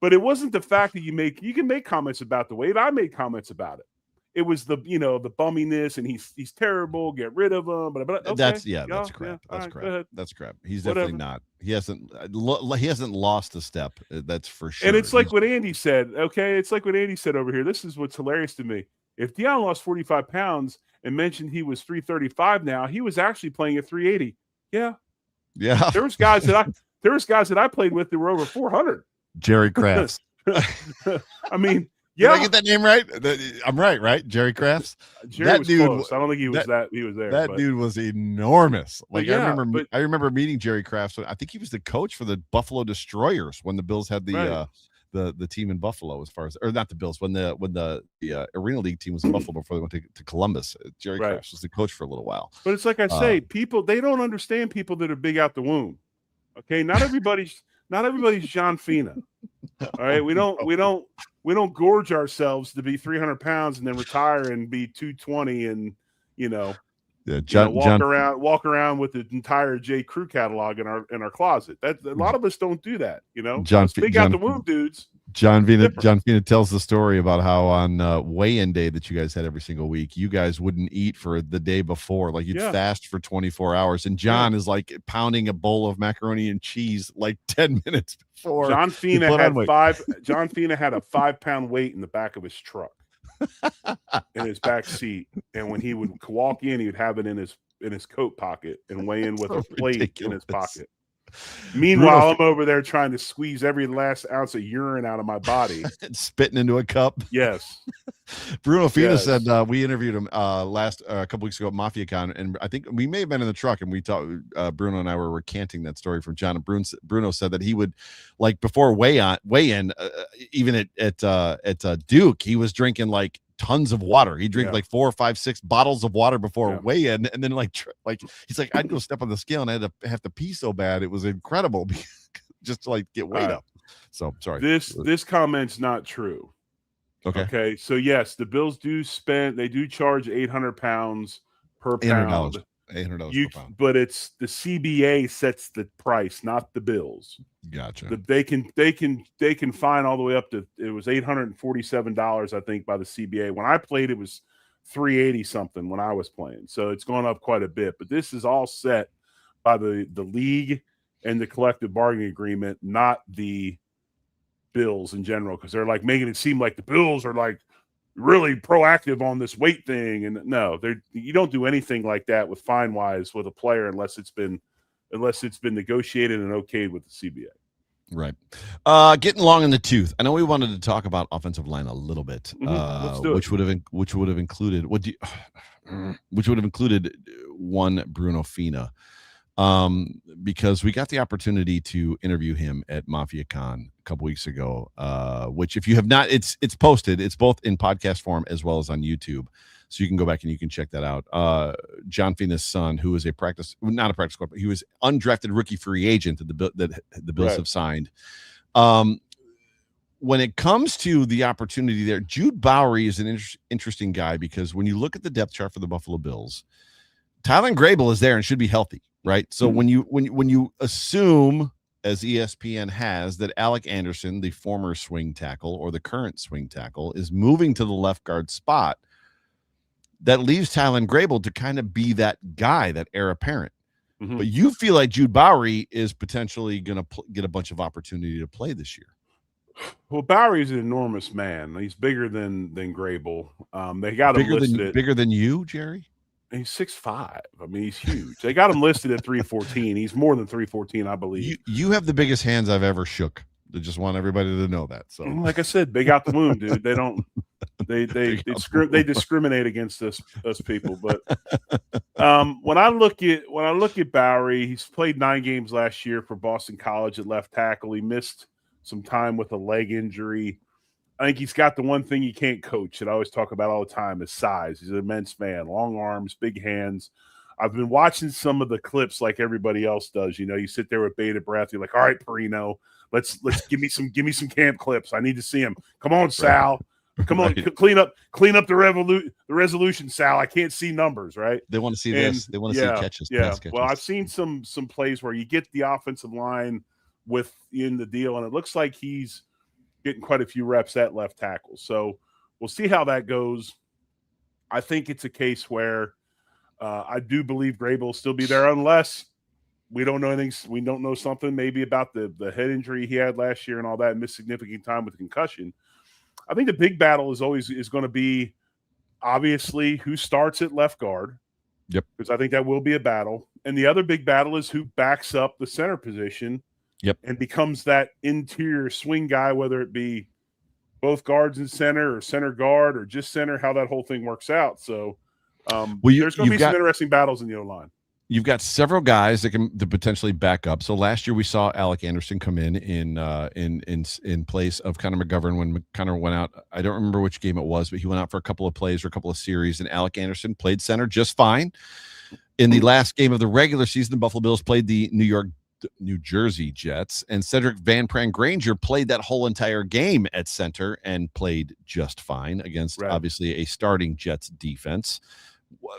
But it wasn't the fact that you can make comments about the weight. I made comments about it. It was the bumminess, and he's terrible. Get rid of him. But okay, that's crap. That's crap. He's definitely not. He hasn't lost a step. That's for sure. And it's like what Andy said. Okay, it's like what Andy said over here. This is what's hilarious to me. If Dion lost 45 pounds and mentioned he was 335 now, he was actually playing at 380. Yeah. There was guys that I played with that were over 400. Jerry Crafts. I mean. Yeah. Did I get that name right? I'm right? Jerry Crafts. Jerry was close. I don't think he was he was there. That dude was enormous. Like, I remember meeting Jerry Crafts. I think he was the coach for the Buffalo Destroyers when the Bills had the team in Buffalo, or not the Bills, when the Arena League team was in Buffalo before they went to Columbus. Jerry Crafts was the coach for a little while. But it's like I say, people, they don't understand people that are big out the womb. Okay, not everybody's John Fina. All right, we don't gorge ourselves to be 300 pounds and then retire and be 220 and walk around with the entire J. Crew catalog in our closet. That a lot of us don't do that. Big out the womb dudes. John Fina tells the story about how on weigh-in day that you guys had every single week, you guys wouldn't eat for the day before. Like, you'd fast for 24 hours. And John is like pounding a bowl of macaroni and cheese like 10 minutes before. John Fina had a 5-pound weight in the back of his truck in his back seat. And when he would walk in, he would have it in his coat pocket and weigh in with a plate in his pocket. Meanwhile, I'm over there trying to squeeze every last ounce of urine out of my body and spitting into a cup. Yes. Bruno Fina said we interviewed him a couple weeks ago at MafiaCon, and I think we may have been in the truck, and we talked. Bruno and I were recanting that story from John. And Bruno said that he would, like, before weigh-in, even at Duke, he was drinking like tons of water. He'd drink like 4, 5, 6 bottles of water before weigh-in, and then like he's like, I'd go step on the scale and I had to have to pee so bad. It was incredible just to like get weight up. So sorry. This comment's not true. Okay. So yes, the Bills do charge 800 pounds per pound. $800 per pound. But it's the CBA sets the price, not the Bills. Gotcha. They can fine all the way up to, it was $847, I think, by the CBA. When I played, it was $380 something when I was playing. So it's gone up quite a bit. But this is all set by the league and the collective bargaining agreement, not the Bills in general, because they're like making it seem like the Bills are like really proactive on this weight thing. And no, you don't do anything like that with fine wise with a player unless it's been negotiated and okayed with the CBA. Right. Getting long in the tooth. I know we wanted to talk about offensive line a little bit, which would have included one Bruno Fina. Because we got the opportunity to interview him at MafiaCon a couple weeks ago, which if you have not, it's posted. It's both in podcast form as well as on YouTube. So you can go back and you can check that out. John Fina's son, who is not a practice squad, but he was undrafted rookie free agent that the Bills have signed. When it comes to the opportunity there, Jude Bowery is an interesting guy, because when you look at the depth chart for the Buffalo Bills, Tylan Grable is there and should be healthy, right? So when you assume, as ESPN has, that Alec Anderson, the former swing tackle or the current swing tackle, is moving to the left guard spot, that leaves Tylan Grable to kind of be that guy, that heir apparent. But you feel like Jude Bowery is potentially going to get a bunch of opportunity to play this year. Well, Bowery's an enormous man. He's bigger than Grable. They got him listed bigger than you, Jerry. He's 6'5". I mean, he's huge. They got him listed at 314. He's more than 314, I believe. You have the biggest hands I've ever shook. I just want everybody to know that. So, like I said, big out the womb, dude. They don't. They discriminate against us people. But when I look at Bowery, he's played 9 games last year for Boston College at left tackle. He missed some time with a leg injury. I think he's got the one thing he can't coach that I always talk about all the time is size. He's an immense man, long arms, big hands. I've been watching some of the clips like everybody else does. You know, you sit there with bated breath. You're like, all right, Perino, let's give me some camp clips. I need to see him. Come on, Sal. Come on, clean up the resolution, Sal. I can't see numbers, right? They want to see this. They want to see catches. Yeah. Catches. Well, I've seen some plays where you get the offensive line within the deal, and it looks like he's getting quite a few reps at left tackle. So we'll see how that goes. I think it's a case where I do believe Grable will still be there unless we don't know anything. We don't know something maybe about the head injury he had last year and all that, and missed significant time with concussion. I think the big battle is going to be obviously who starts at left guard. Yep. Because I think that will be a battle. And the other big battle is who backs up the center position. Yep. And becomes that interior swing guy, whether it be both guards and center or center guard or just center, how that whole thing works out. So there's going to be some interesting battles in the O-line. You've got several guys that can potentially back up. So last year we saw Alec Anderson come in place of Connor McGovern when Connor went out. I don't remember which game it was, but he went out for a couple of plays or a couple of series, and Alec Anderson played center just fine. In the last game of the regular season, the Buffalo Bills played the New Jersey Jets, and Cedric Van Pran Granger played that whole entire game at center and played just fine against obviously a starting Jets defense,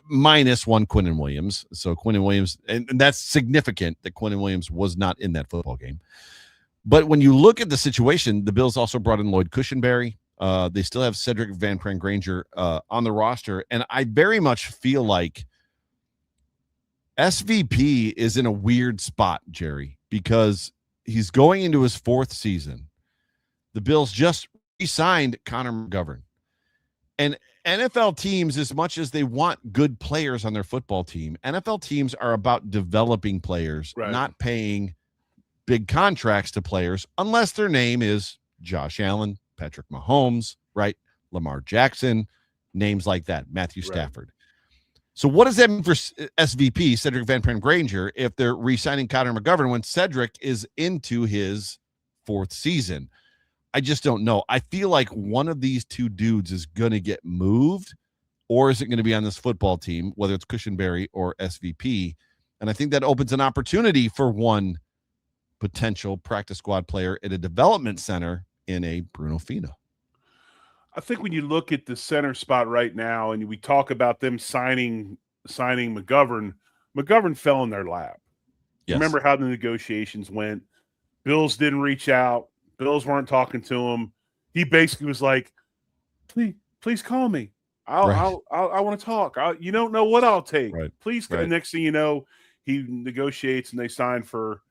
minus one Quinnen Williams. So Quinnen Williams, and that's significant that Quinnen Williams was not in that football game. But when you look at the situation, the Bills also brought in Lloyd Cushenberry. They still have Cedric Van Pran Granger on the roster, and I very much feel like SVP is in a weird spot, Jerry, because he's going into his 4th season. The Bills just re-signed Connor McGovern. And NFL teams, as much as they want good players on their football team, NFL teams are about developing players, not paying big contracts to players unless their name is Josh Allen, Patrick Mahomes, right? Lamar Jackson, names like that, Matthew Stafford. So what does that mean for SVP, Cedric Van Pran Granger, if they're re-signing Connor McGovern when Cedric is into his 4th season? I just don't know. I feel like one of these two dudes is going to get moved, or is it going to be on this football team, whether it's Cushenberry or SVP? And I think that opens an opportunity for one potential practice squad player at a development center in a Bruno Fina. I think when you look at the center spot right now and we talk about them signing McGovern fell in their lap. Yes. Remember how the negotiations went. Bills didn't reach out. Bills weren't talking to him. He basically was like, please call me. I want to talk. You don't know what I'll take. Right. Please. Right. And next thing you know, he negotiates and they sign for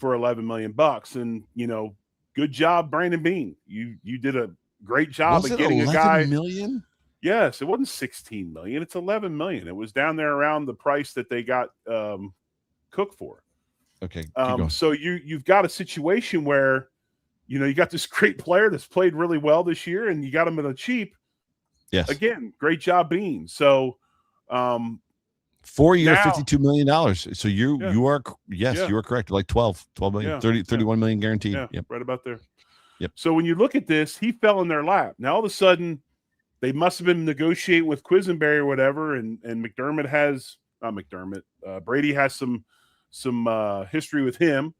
$11 million. And, you know, good job, Brandon Beane. You did a great job of getting a guy. $11 million? Yes, it wasn't $16 million. It's $11 million. It was down there around the price that they got Cook for. Okay. So you've got a situation where, you know, you got this great player that's played really well this year, and you got him at a cheap. Yes. Again, great job, Beane. So, 4 year, $52 million. So you are correct. Like 12 million, 31 million guaranteed. Yeah, yep. Right about there. Yep. So when you look at this, he fell in their lap. Now all of a sudden, they must have been negotiating with Quisenberry or whatever, and McDermott has not McDermott. Brady has some history with him.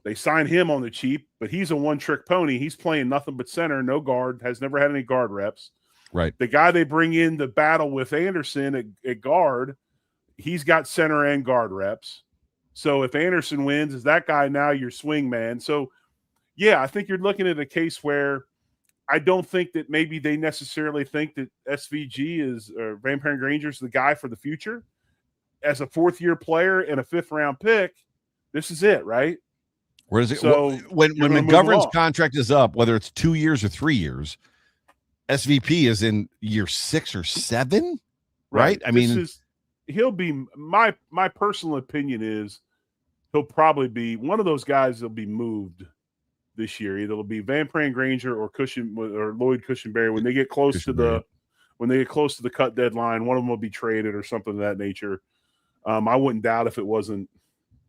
They signed him on the cheap, but he's a one-trick pony. He's playing nothing but center, no guard, has never had any guard reps. Right. The guy they bring in to battle with Anderson at guard, he's got center and guard reps. So if Anderson wins, is that guy now your swing man? So, yeah, I think you're looking at a case where I don't think that maybe they necessarily think that SVG is or Van Perrin Granger is the guy for the future. As a fourth-year player and a fifth-round pick, this is it, right? Where is it? So when McGovern's contract is up, whether it's 2 years or 3 years, SVP is in year 6 or 7, right? I mean, he'll be my personal opinion is he'll probably be one of those guys that'll be moved this year. Either it'll be Van Perrin Granger or Lloyd Cushenberry when they get close to the cut deadline. One of them will be traded or something of that nature. I wouldn't doubt if it wasn't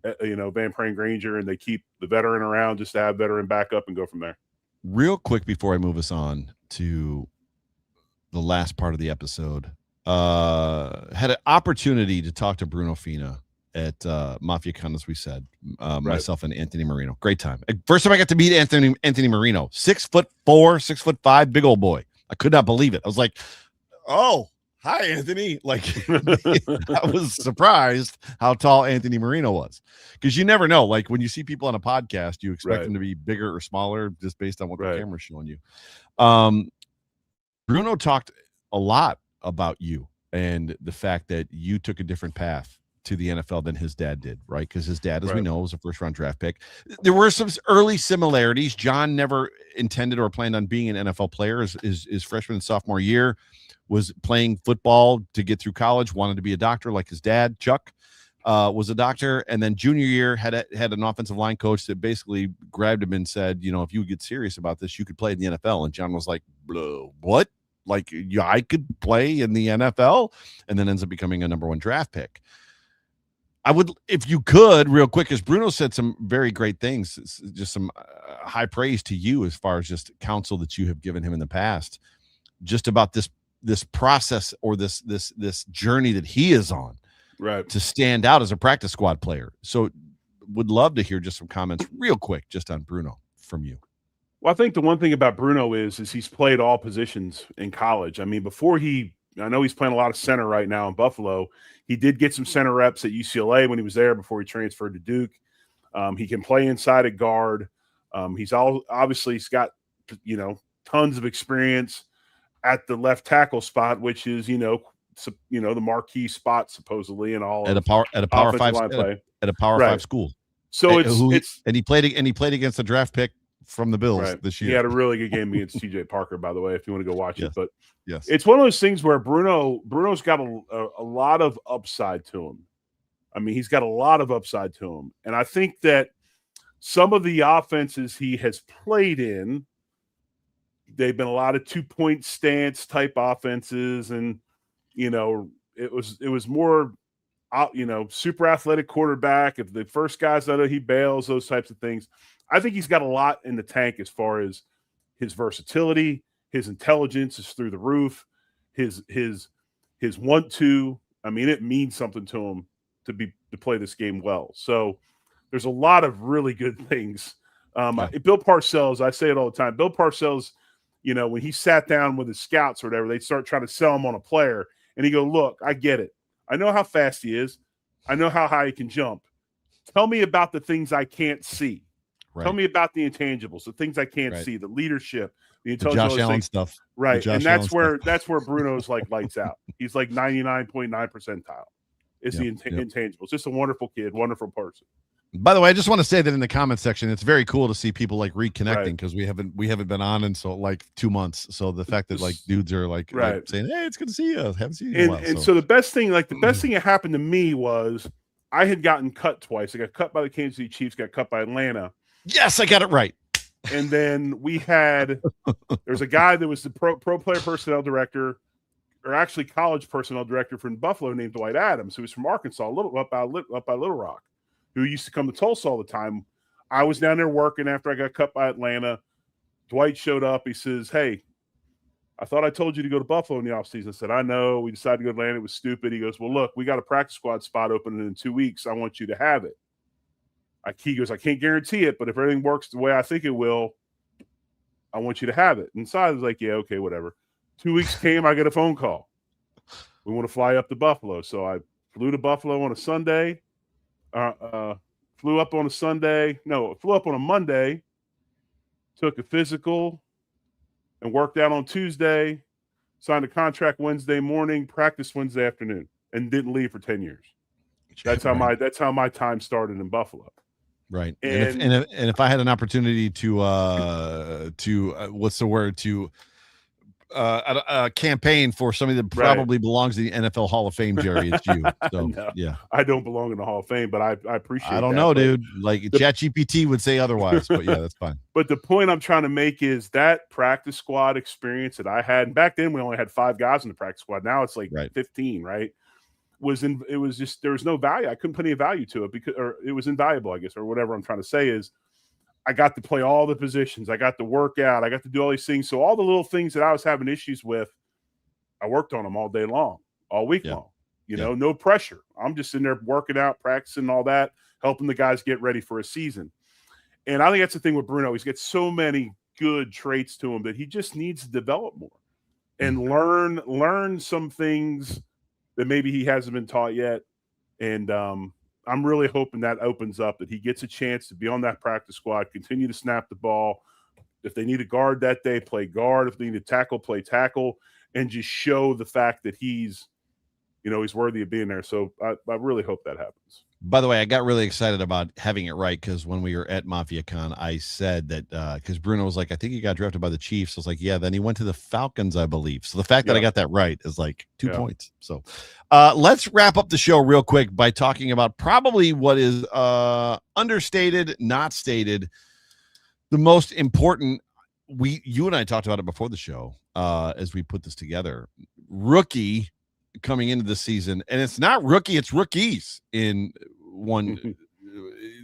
Van Perrin Granger and they keep the veteran around just to have veteran backup and go from there. Real quick before I move us on to the last part of the episode, had an opportunity to talk to Bruno Fina at Mafia Con, as we said, myself and Anthony Marino. Great time. First time I got to meet Anthony Marino, 6'4", 6'5", big old boy. I could not believe it. I was like, oh, hi, Anthony. Like, I was surprised how tall Anthony Marino was, because you never know. Like, when you see people on a podcast, you expect them to be bigger or smaller just based on what the camera's showing you. Bruno talked a lot about you and the fact that you took a different path to the NFL than his dad did, right? Because his dad, as we know, was a first-round draft pick. There were some early similarities. John never intended or planned on being an NFL player. His freshman and sophomore year was playing football to get through college, wanted to be a doctor like his dad, Chuck, was a doctor. And then junior year had an offensive line coach that basically grabbed him and said, if you get serious about this, you could play in the NFL. And John was like, what? Like, I could play in the NFL? And then ends up becoming a number 1 draft pick. I would, if you could, real quick, as Bruno said some very great things, just some high praise to you as far as just counsel that you have given him in the past, just about this process or this journey that he is on, right, to stand out as a practice squad player. So would love to hear just some comments real quick just on Bruno from you. Well, I think the one thing about Bruno is he's played all positions in college. I mean, I know he's playing a lot of center right now in Buffalo. He did get some center reps at UCLA when he was there before he transferred to Duke. He can play inside at guard. He's got, tons of experience at the left tackle spot, which is, the marquee spot supposedly in all at a power 5 school. So he played against the draft pick from the Bills this year. He had a really good game against TJ Parker, by the way, if you want to go watch it. But yes, it's one of those things where Bruno's got a lot of upside to him. I mean, he's got a lot of upside to him. And I think that some of the offenses he has played in, they've been a lot of 2-point stance type offenses. And, it was more, super athletic quarterback. If the first guy's out, he bails, those types of things. I think he's got a lot in the tank as far as his versatility, his intelligence is through the roof, his want to. I mean, it means something to him to play this game well. So there's a lot of really good things. Bill Parcells, I say it all the time. Bill Parcells, when he sat down with his scouts or whatever, they start trying to sell him on a player, and he go, "Look, I get it. I know how fast he is. I know how high he can jump. Tell me about the things I can't see." Right. Tell me about the intangibles, the things I can't see, the leadership, the intelligence, Josh Allen stuff. Right. And that's where Bruno's like lights out. He's like 99.9 percentile. It's the intangibles. Just a wonderful kid, wonderful person. By the way, I just want to say that in the comment section, it's very cool to see people like reconnecting, because we haven't been on in 2 months. So the fact that like dudes are like saying, "Hey, it's good to see you. Haven't seen you in a while." And so the best thing that happened to me was I had gotten cut twice. I got cut by the Kansas City Chiefs, got cut by Atlanta. Yes, I got it right. And then there's a guy that was the pro player personnel director, or actually college personnel director from Buffalo, named Dwight Adams, who was from Arkansas, up by Little Rock, who used to come to Tulsa all the time. I was down there working after I got cut by Atlanta. Dwight showed up. He says, "Hey, I thought I told you to go to Buffalo in the offseason. I said, I know. We decided to go to Atlanta. It was stupid. He goes, well, look, we got a practice squad spot open in 2 weeks. I want you to have it. He goes, I can't guarantee it, but if everything works the way I think it will, I want you to have it. And so I was like, yeah, okay, whatever. 2 weeks came, I get a phone call. We want to fly up to Buffalo. So I flew to Buffalo on a Sunday. Flew up on a Sunday. No, flew up on a Monday. Took a physical and worked out on Tuesday. Signed a contract Wednesday morning, practiced Wednesday afternoon, and didn't leave for 10 years. That's how my time started in Buffalo. Right. And if I had an opportunity to what's the word, to a campaign for somebody that probably belongs to the NFL Hall of Fame, Jerry, it's you. So no, yeah, I don't belong in the Hall of Fame, but I appreciate I don't know, dude. Like ChatGPT would say otherwise, but yeah, that's fine. But the point I'm trying to make is that practice squad experience that I had, and back then we only had 5 guys in the practice squad. Now it's like 15, right? It was just, there was no value. I couldn't put any value to it or it was invaluable, I guess, or whatever I'm trying to say is I got to play all the positions. I got to work out. I got to do all these things. So all the little things that I was having issues with, I worked on them all day long, all week long, you know, no pressure. I'm just in there working out, practicing all that, helping the guys get ready for a season. And I think that's the thing with Bruno. He's got so many good traits to him that he just needs to develop more and learn some things that maybe he hasn't been taught yet. And I'm really hoping that opens up, that he gets a chance to be on that practice squad, continue to snap the ball. If they need a guard that day, play guard. If they need to tackle, play tackle, and just show the fact that he's worthy of being there. So I really hope that happens. By the way, I got really excited about having it right because when we were at MafiaCon, I said that because Bruno was like, I think he got drafted by the Chiefs. I was like, yeah, then he went to the Falcons, I believe. So the fact that I got that right is like 2 points. So let's wrap up the show real quick by talking about probably what is understated, not stated, the most important. You and I talked about it before the show as we put this together. Rookie coming into the season, and it's not rookie, it's rookies in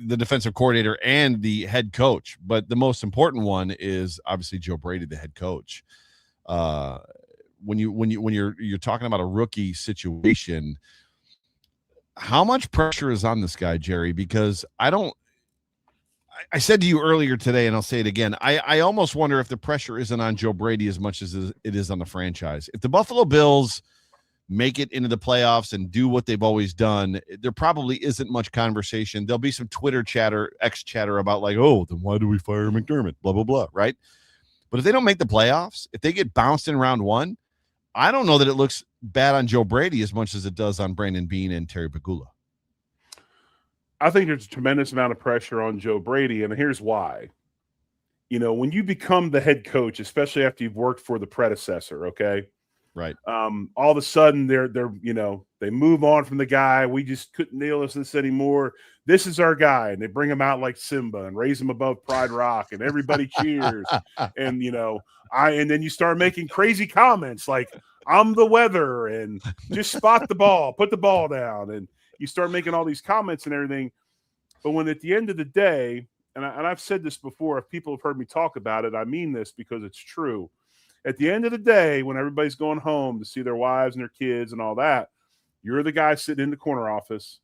the defensive coordinator and the head coach. But the most important one is obviously Joe Brady, the head coach. When you're talking about a rookie situation, how much pressure is on this guy, Jerry? Because I said to you earlier today, and I'll say it again, I almost wonder if the pressure isn't on Joe Brady as much as it is on the franchise. If the Buffalo Bills make it into the playoffs and do what they've always done, there probably isn't much conversation. There'll be some Twitter chatter, X chatter about like, oh, then why do we fire McDermott? Blah, blah, blah, right? But if they don't make the playoffs, if they get bounced in round 1, I don't know that it looks bad on Joe Brady as much as it does on Brandon Beane and Terry Pegula. I think there's a tremendous amount of pressure on Joe Brady, and here's why. You know, when you become the head coach, especially after you've worked for the predecessor, okay? Right. All of a sudden they're they move on from the guy. We just couldn't nail this anymore. This is our guy. And they bring him out like Simba and raise him above Pride Rock and everybody cheers. And and then you start making crazy comments like I'm the weather and just spot the ball, put the ball down. And you start making all these comments and everything. But when at the end of the day, and I've said this before, if people have heard me talk about it, I mean this because it's true. At the end of the day, when everybody's going home to see their wives and their kids and all that, you're the guy sitting in the corner office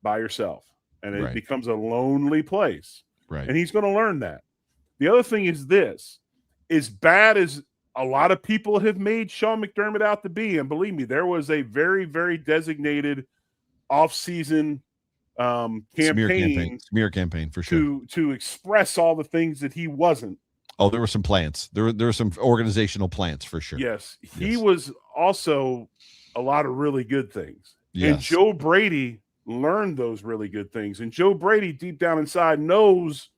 by yourself. And it becomes a lonely place. Right. And he's going to learn that. The other thing is this. As bad as a lot of people have made Sean McDermott out to be, and believe me, there was a very, very designated offseason smear campaign for sure to express all the things that he wasn't. Oh, there were some plans. There were some organizational plans for sure. Yes. He was also a lot of really good things. Yes. And Joe Brady learned those really good things. And Joe Brady, deep down inside, knows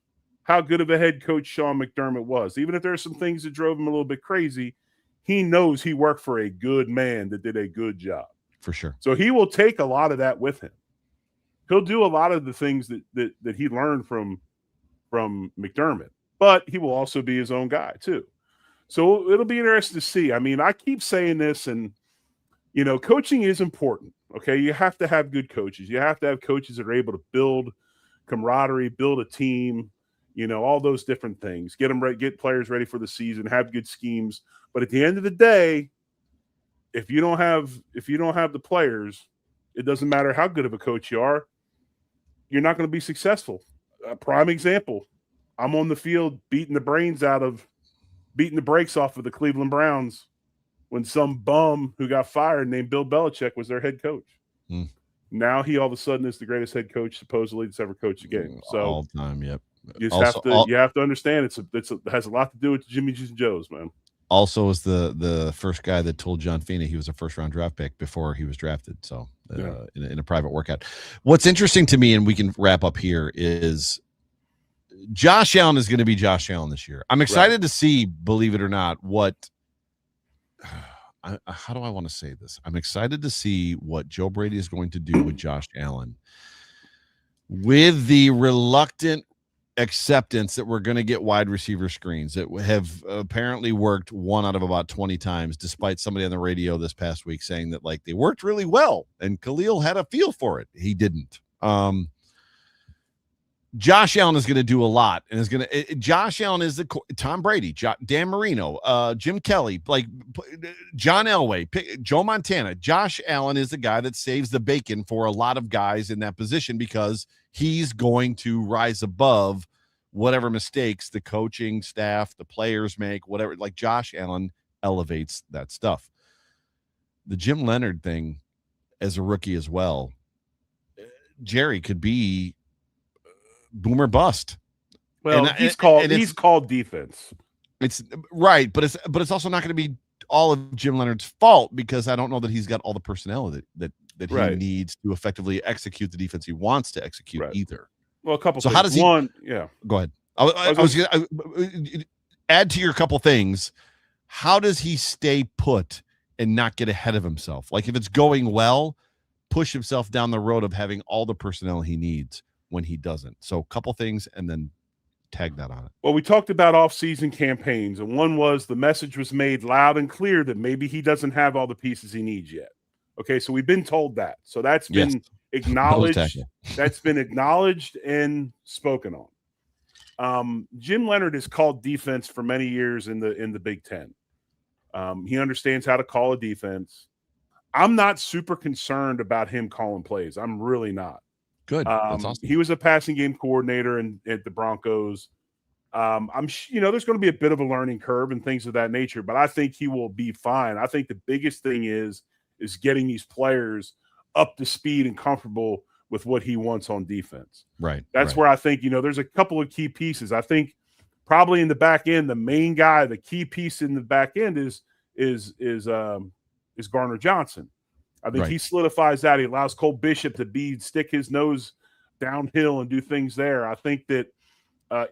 how good of a head coach Sean McDermott was. Even if there's some things that drove him a little bit crazy, he knows he worked for a good man that did a good job. For sure. So he will take a lot of that with him. He'll do a lot of the things that he learned from McDermott. But he will also be his own guy, too. So it'll be interesting to see. I mean, I keep saying this, and, coaching is important, okay? You have to have good coaches. You have to have coaches that are able to build camaraderie, build a team, all those different things. Get them ready, get players ready for the season, have good schemes. But at the end of the day, if you don't have the players, it doesn't matter how good of a coach you are, you're not going to be successful. A prime example, I'm on the field beating the brakes off of the Cleveland Browns when some bum who got fired named Bill Belichick was their head coach. Now he all of a sudden is the greatest head coach supposedly that's ever coached a game. So all time, yep. You have to understand it has a lot to do with Jimmy G's and Joe's, man. Also was the first guy that told John Fina he was a first-round draft pick before he was drafted. So in a private workout. What's interesting to me, and we can wrap up here, is Josh Allen is going to be Josh Allen this year. I'm excited to see, believe it or not, how do I want to say this? I'm excited to see what Joe Brady is going to do with Josh Allen, with the reluctant acceptance that we're going to get wide receiver screens that have apparently worked 1 out of about 20 times, despite somebody on the radio this past week saying that they worked really well and Khalil had a feel for it. He didn't. Josh Allen is going to do a lot, and Josh Allen is the Tom Brady, Dan Marino, Jim Kelly, John Elway, Joe Montana. Josh Allen is the guy that saves the bacon for a lot of guys in that position because he's going to rise above whatever mistakes the coaching staff, the players make, whatever. Josh Allen elevates that stuff. The Jim Leonard thing as a rookie as well, Jerry could be boomer bust. Well, he's called defense. It's right, but it's also not going to be all of Jim Leonard's fault, because I don't know that he's got all the personnel that he needs to effectively execute the defense he wants to execute either. Well, a couple. So things. How does he? Go ahead. I was going to add to your couple things. How does he stay put and not get ahead of himself? If it's going well, push himself down the road of having all the personnel he needs when he doesn't. So a couple things, and then tag that on it. Well, we talked about off-season campaigns, and one was the message was made loud and clear that maybe he doesn't have all the pieces he needs yet. Okay, so we've been told that. So that's been acknowledged. That's been acknowledged and spoken on. Jim Leonard has called defense for many years in the Big Ten. He understands how to call a defense. I'm not super concerned about him calling plays. I'm really not. Good. That's awesome. He was a passing game coordinator at the Broncos. There's going to be a bit of a learning curve and things of that nature, but I think he will be fine. I think the biggest thing is getting these players up to speed and comfortable with what he wants on defense. Right. That's where I think, there's a couple of key pieces. I think probably in the back end, the main guy, the key piece in the back end is Garner Johnson. I think he solidifies that. He allows Cole Bishop to stick his nose downhill and do things there. I think that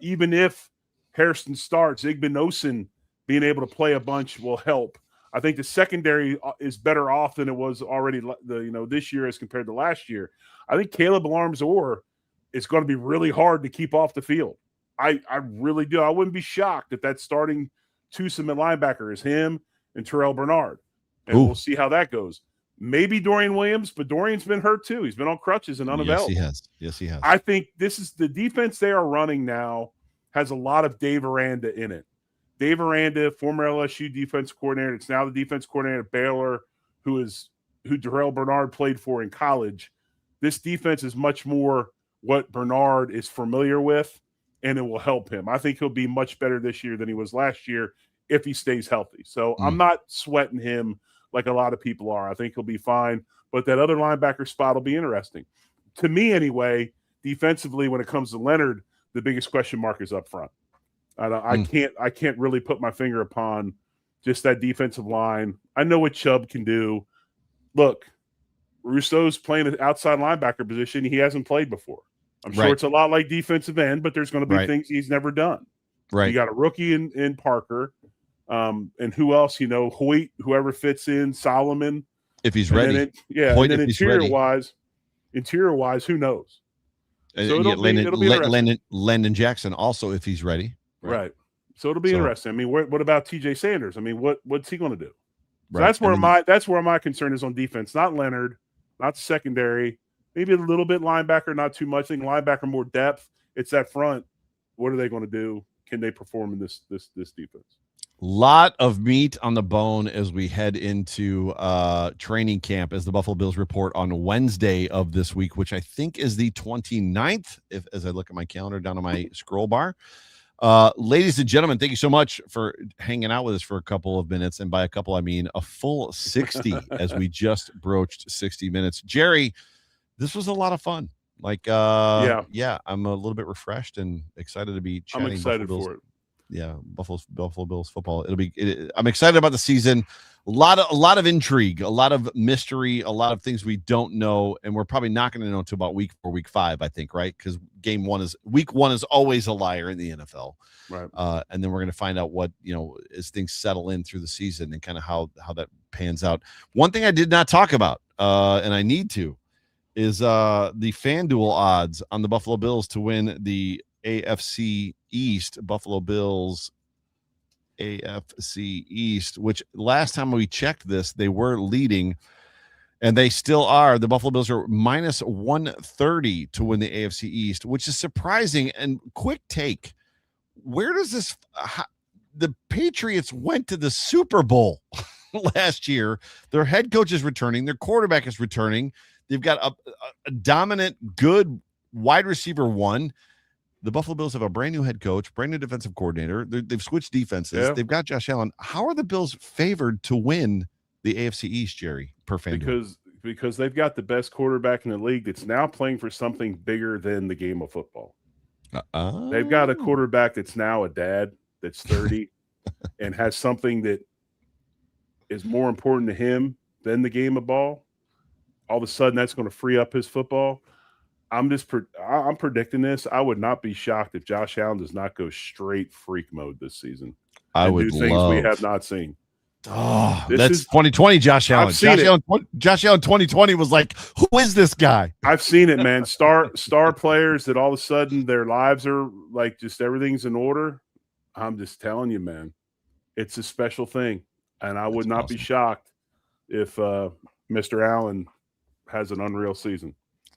even if Hairston starts, Igbinosun being able to play a bunch will help. I think the secondary is better off than it was already this year as compared to last year. I think Caleb Alarm-Zor is going to be really hard to keep off the field. I really do. I wouldn't be shocked if that starting twosome at linebacker is him and Terrell Bernard. And we'll see how that goes. Maybe Dorian Williams, but Dorian's been hurt too. He's been on crutches and unavailable. Yes, he has. I think this is the defense they are running now has a lot of Dave Aranda in it. Dave Aranda, former LSU defense coordinator, it's now the defense coordinator at Baylor, who Terrell Bernard played for in college. This defense is much more what Bernard is familiar with, and it will help him. I think he'll be much better this year than he was last year if he stays healthy. So I'm not sweating him like a lot of people are. I think he'll be fine. But that other linebacker spot will be interesting. To me, anyway, defensively, when it comes to Leonard, the biggest question mark is up front. I can't really put my finger upon just that defensive line. I know what Chubb can do. Look, Rousseau's playing an outside linebacker position he hasn't played before. I'm sure it's a lot like defensive end, but there's going to be things he's never done. Right. You got a rookie in Parker. And who else? Hoyt, whoever fits in, Solomon, if he's ready. And then interior wise, who knows? So it'll be interesting. Landon Jackson also, if he's ready. Right. So it'll be interesting. I mean, what about TJ Sanders? I mean, what's he going to do? So that's where my concern is on defense. Not Leonard, not secondary. Maybe a little bit linebacker, not too much. I think linebacker more depth. It's that front. What are they going to do? Can they perform in this defense? Lot of meat on the bone as we head into training camp, as the Buffalo Bills report on Wednesday of this week, which I think is the 29th, as I look at my calendar down on my scroll bar. Ladies and gentlemen, thank you so much for hanging out with us for a couple of minutes. And by a couple, I mean a full 60 as we just broached 60 minutes. Jerry, this was a lot of fun. Yeah, I'm a little bit refreshed and excited to be chatting. I'm excited for it. Yeah, Buffalo Bills football. I'm excited about the season. A lot of intrigue, a lot of mystery, a lot of things we don't know, and we're probably not going to know until about week 4, week 5, I think, right? Because week 1 is always a liar in the NFL, right? And then we're going to find out what, as things settle in through the season and kind of how that pans out. One thing I did not talk about, and I need to, is the FanDuel odds on the Buffalo Bills to win the AFC East. Buffalo Bills AFC East, which last time we checked this, they were leading, and they still are. The Buffalo Bills are minus 130 to win the AFC East, which is surprising. And quick take, where does this the Patriots went to the Super Bowl last year. Their head coach is returning, their quarterback is returning, they've got a dominant, good wide receiver one. The Buffalo Bills have a brand new head coach, brand new defensive coordinator. They've switched defenses. Yeah. They've got Josh Allen. How are the Bills favored to win the AFC East, Jerry, per FanDuel? Because they've got the best quarterback in the league that's now playing for something bigger than the game of football. They've got a quarterback that's now a dad that's 30 and has something that is more important to him than the game of ball. All of a sudden, that's going to free up his football. I'm predicting this. I would not be shocked if Josh Allen does not go straight freak mode this season. I would do things we have not seen. Oh, that's 2020 Josh Allen. Josh Allen 2020 was like, who is this guy? I've seen it, man. Star players that all of a sudden their lives are like just everything's in order. I'm just telling you, man. It's a special thing. And I would not be shocked if Mr. Allen has an unreal season.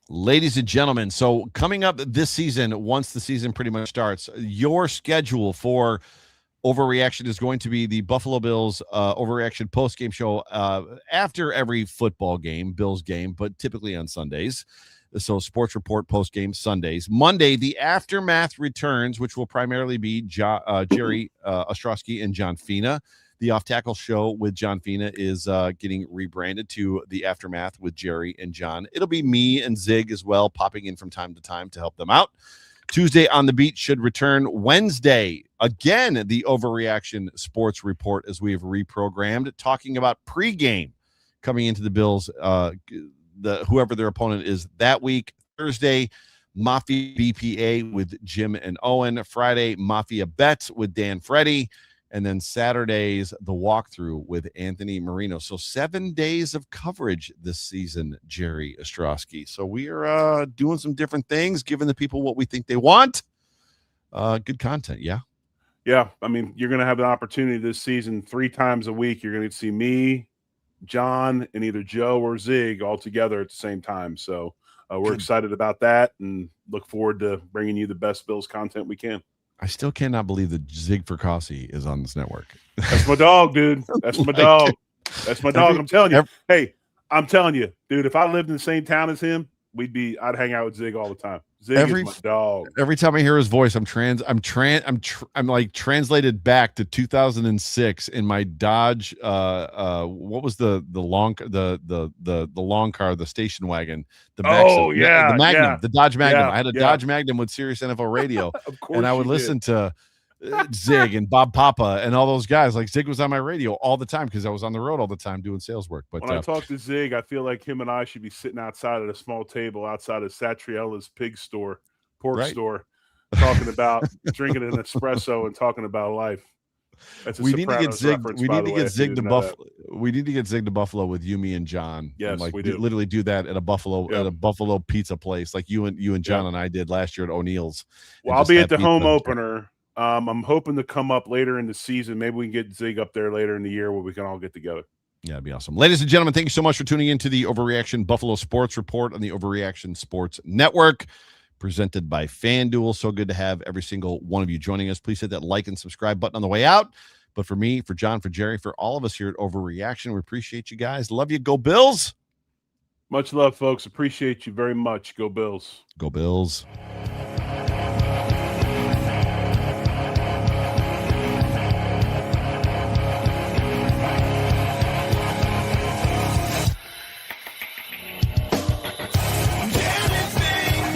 Ladies and gentlemen, so coming up this season, once the season pretty much starts, your schedule for Overreaction is going to be the Buffalo Bills Overreaction post-game show after every football game, Bills game, but typically on Sundays. So Sports Report post-game Sundays. Monday, the Aftermath returns, which will primarily be Jerry Ostrowski and John Fina. The off-tackle show with John Fina is getting rebranded to the Aftermath with Jerry and John. It'll be me and Zig as well, popping in from time to time to help them out. Tuesday on the Beat should return. Wednesday, again, the Overreaction Sports Report as we have reprogrammed, talking about pregame coming into the Bills, whoever their opponent is that week. Thursday, Mafia BPA with Jim and Owen. Friday, Mafia Bets with Dan Freddy. And then Saturdays, the walkthrough with Anthony Marino. So 7 days of coverage this season, Jerry Ostrowski. So we are doing some different things, giving the people what we think they want. Good content, yeah? Yeah, I mean, you're going to have an opportunity this season 3 times a week. You're going to see me, John, and either Joe or Zig all together at the same time. So we're excited about that and look forward to bringing you the best Bills content we can. I still cannot believe that Zig Fracassi is on this network. That's my dog, dude. That's my dog. That's my dog. I'm telling you. Hey, I'm telling you, dude, if I lived in the same town as him, I'd hang out with Zig all the time. Zig is my dog. Every time I hear his voice, I'm like translated back to 2006 in my Dodge. What was the long car, the station wagon? The Magnum, the Dodge Magnum. I had a Dodge Magnum with Sirius NFL Radio, and I would listen to Zig and Bob Papa and all those guys. Like Zig was on my radio all the time because I was on the road all the time doing sales work. But when I talk to Zig, I feel like him and I should be sitting outside at a small table outside of Satriella's pork store, talking about drinking an espresso and talking about life. We need to get Zig. We need to get Zig to Buffalo. We need to get Zig to Buffalo with you, me, and John. Yes, and we do. Literally do that at a Buffalo pizza place, like you and John and I did last year at O'Neill's. Well, I'll be at the home opener. I'm hoping to come up later in the season. Maybe we can get Zig up there later in the year where we can all get together. Yeah, it'd be awesome. Ladies and gentlemen, thank you so much for tuning in to the Overreaction Buffalo Sports Report on the Overreaction Sports Network. presented by FanDuel. So good to have every single one of you joining us. Please hit that like and subscribe button on the way out. But for me, for John, for Jerry, for all of us here at Overreaction, we appreciate you guys. Love you. Go Bills. Much love, folks. Appreciate you very much. Go Bills. Go Bills.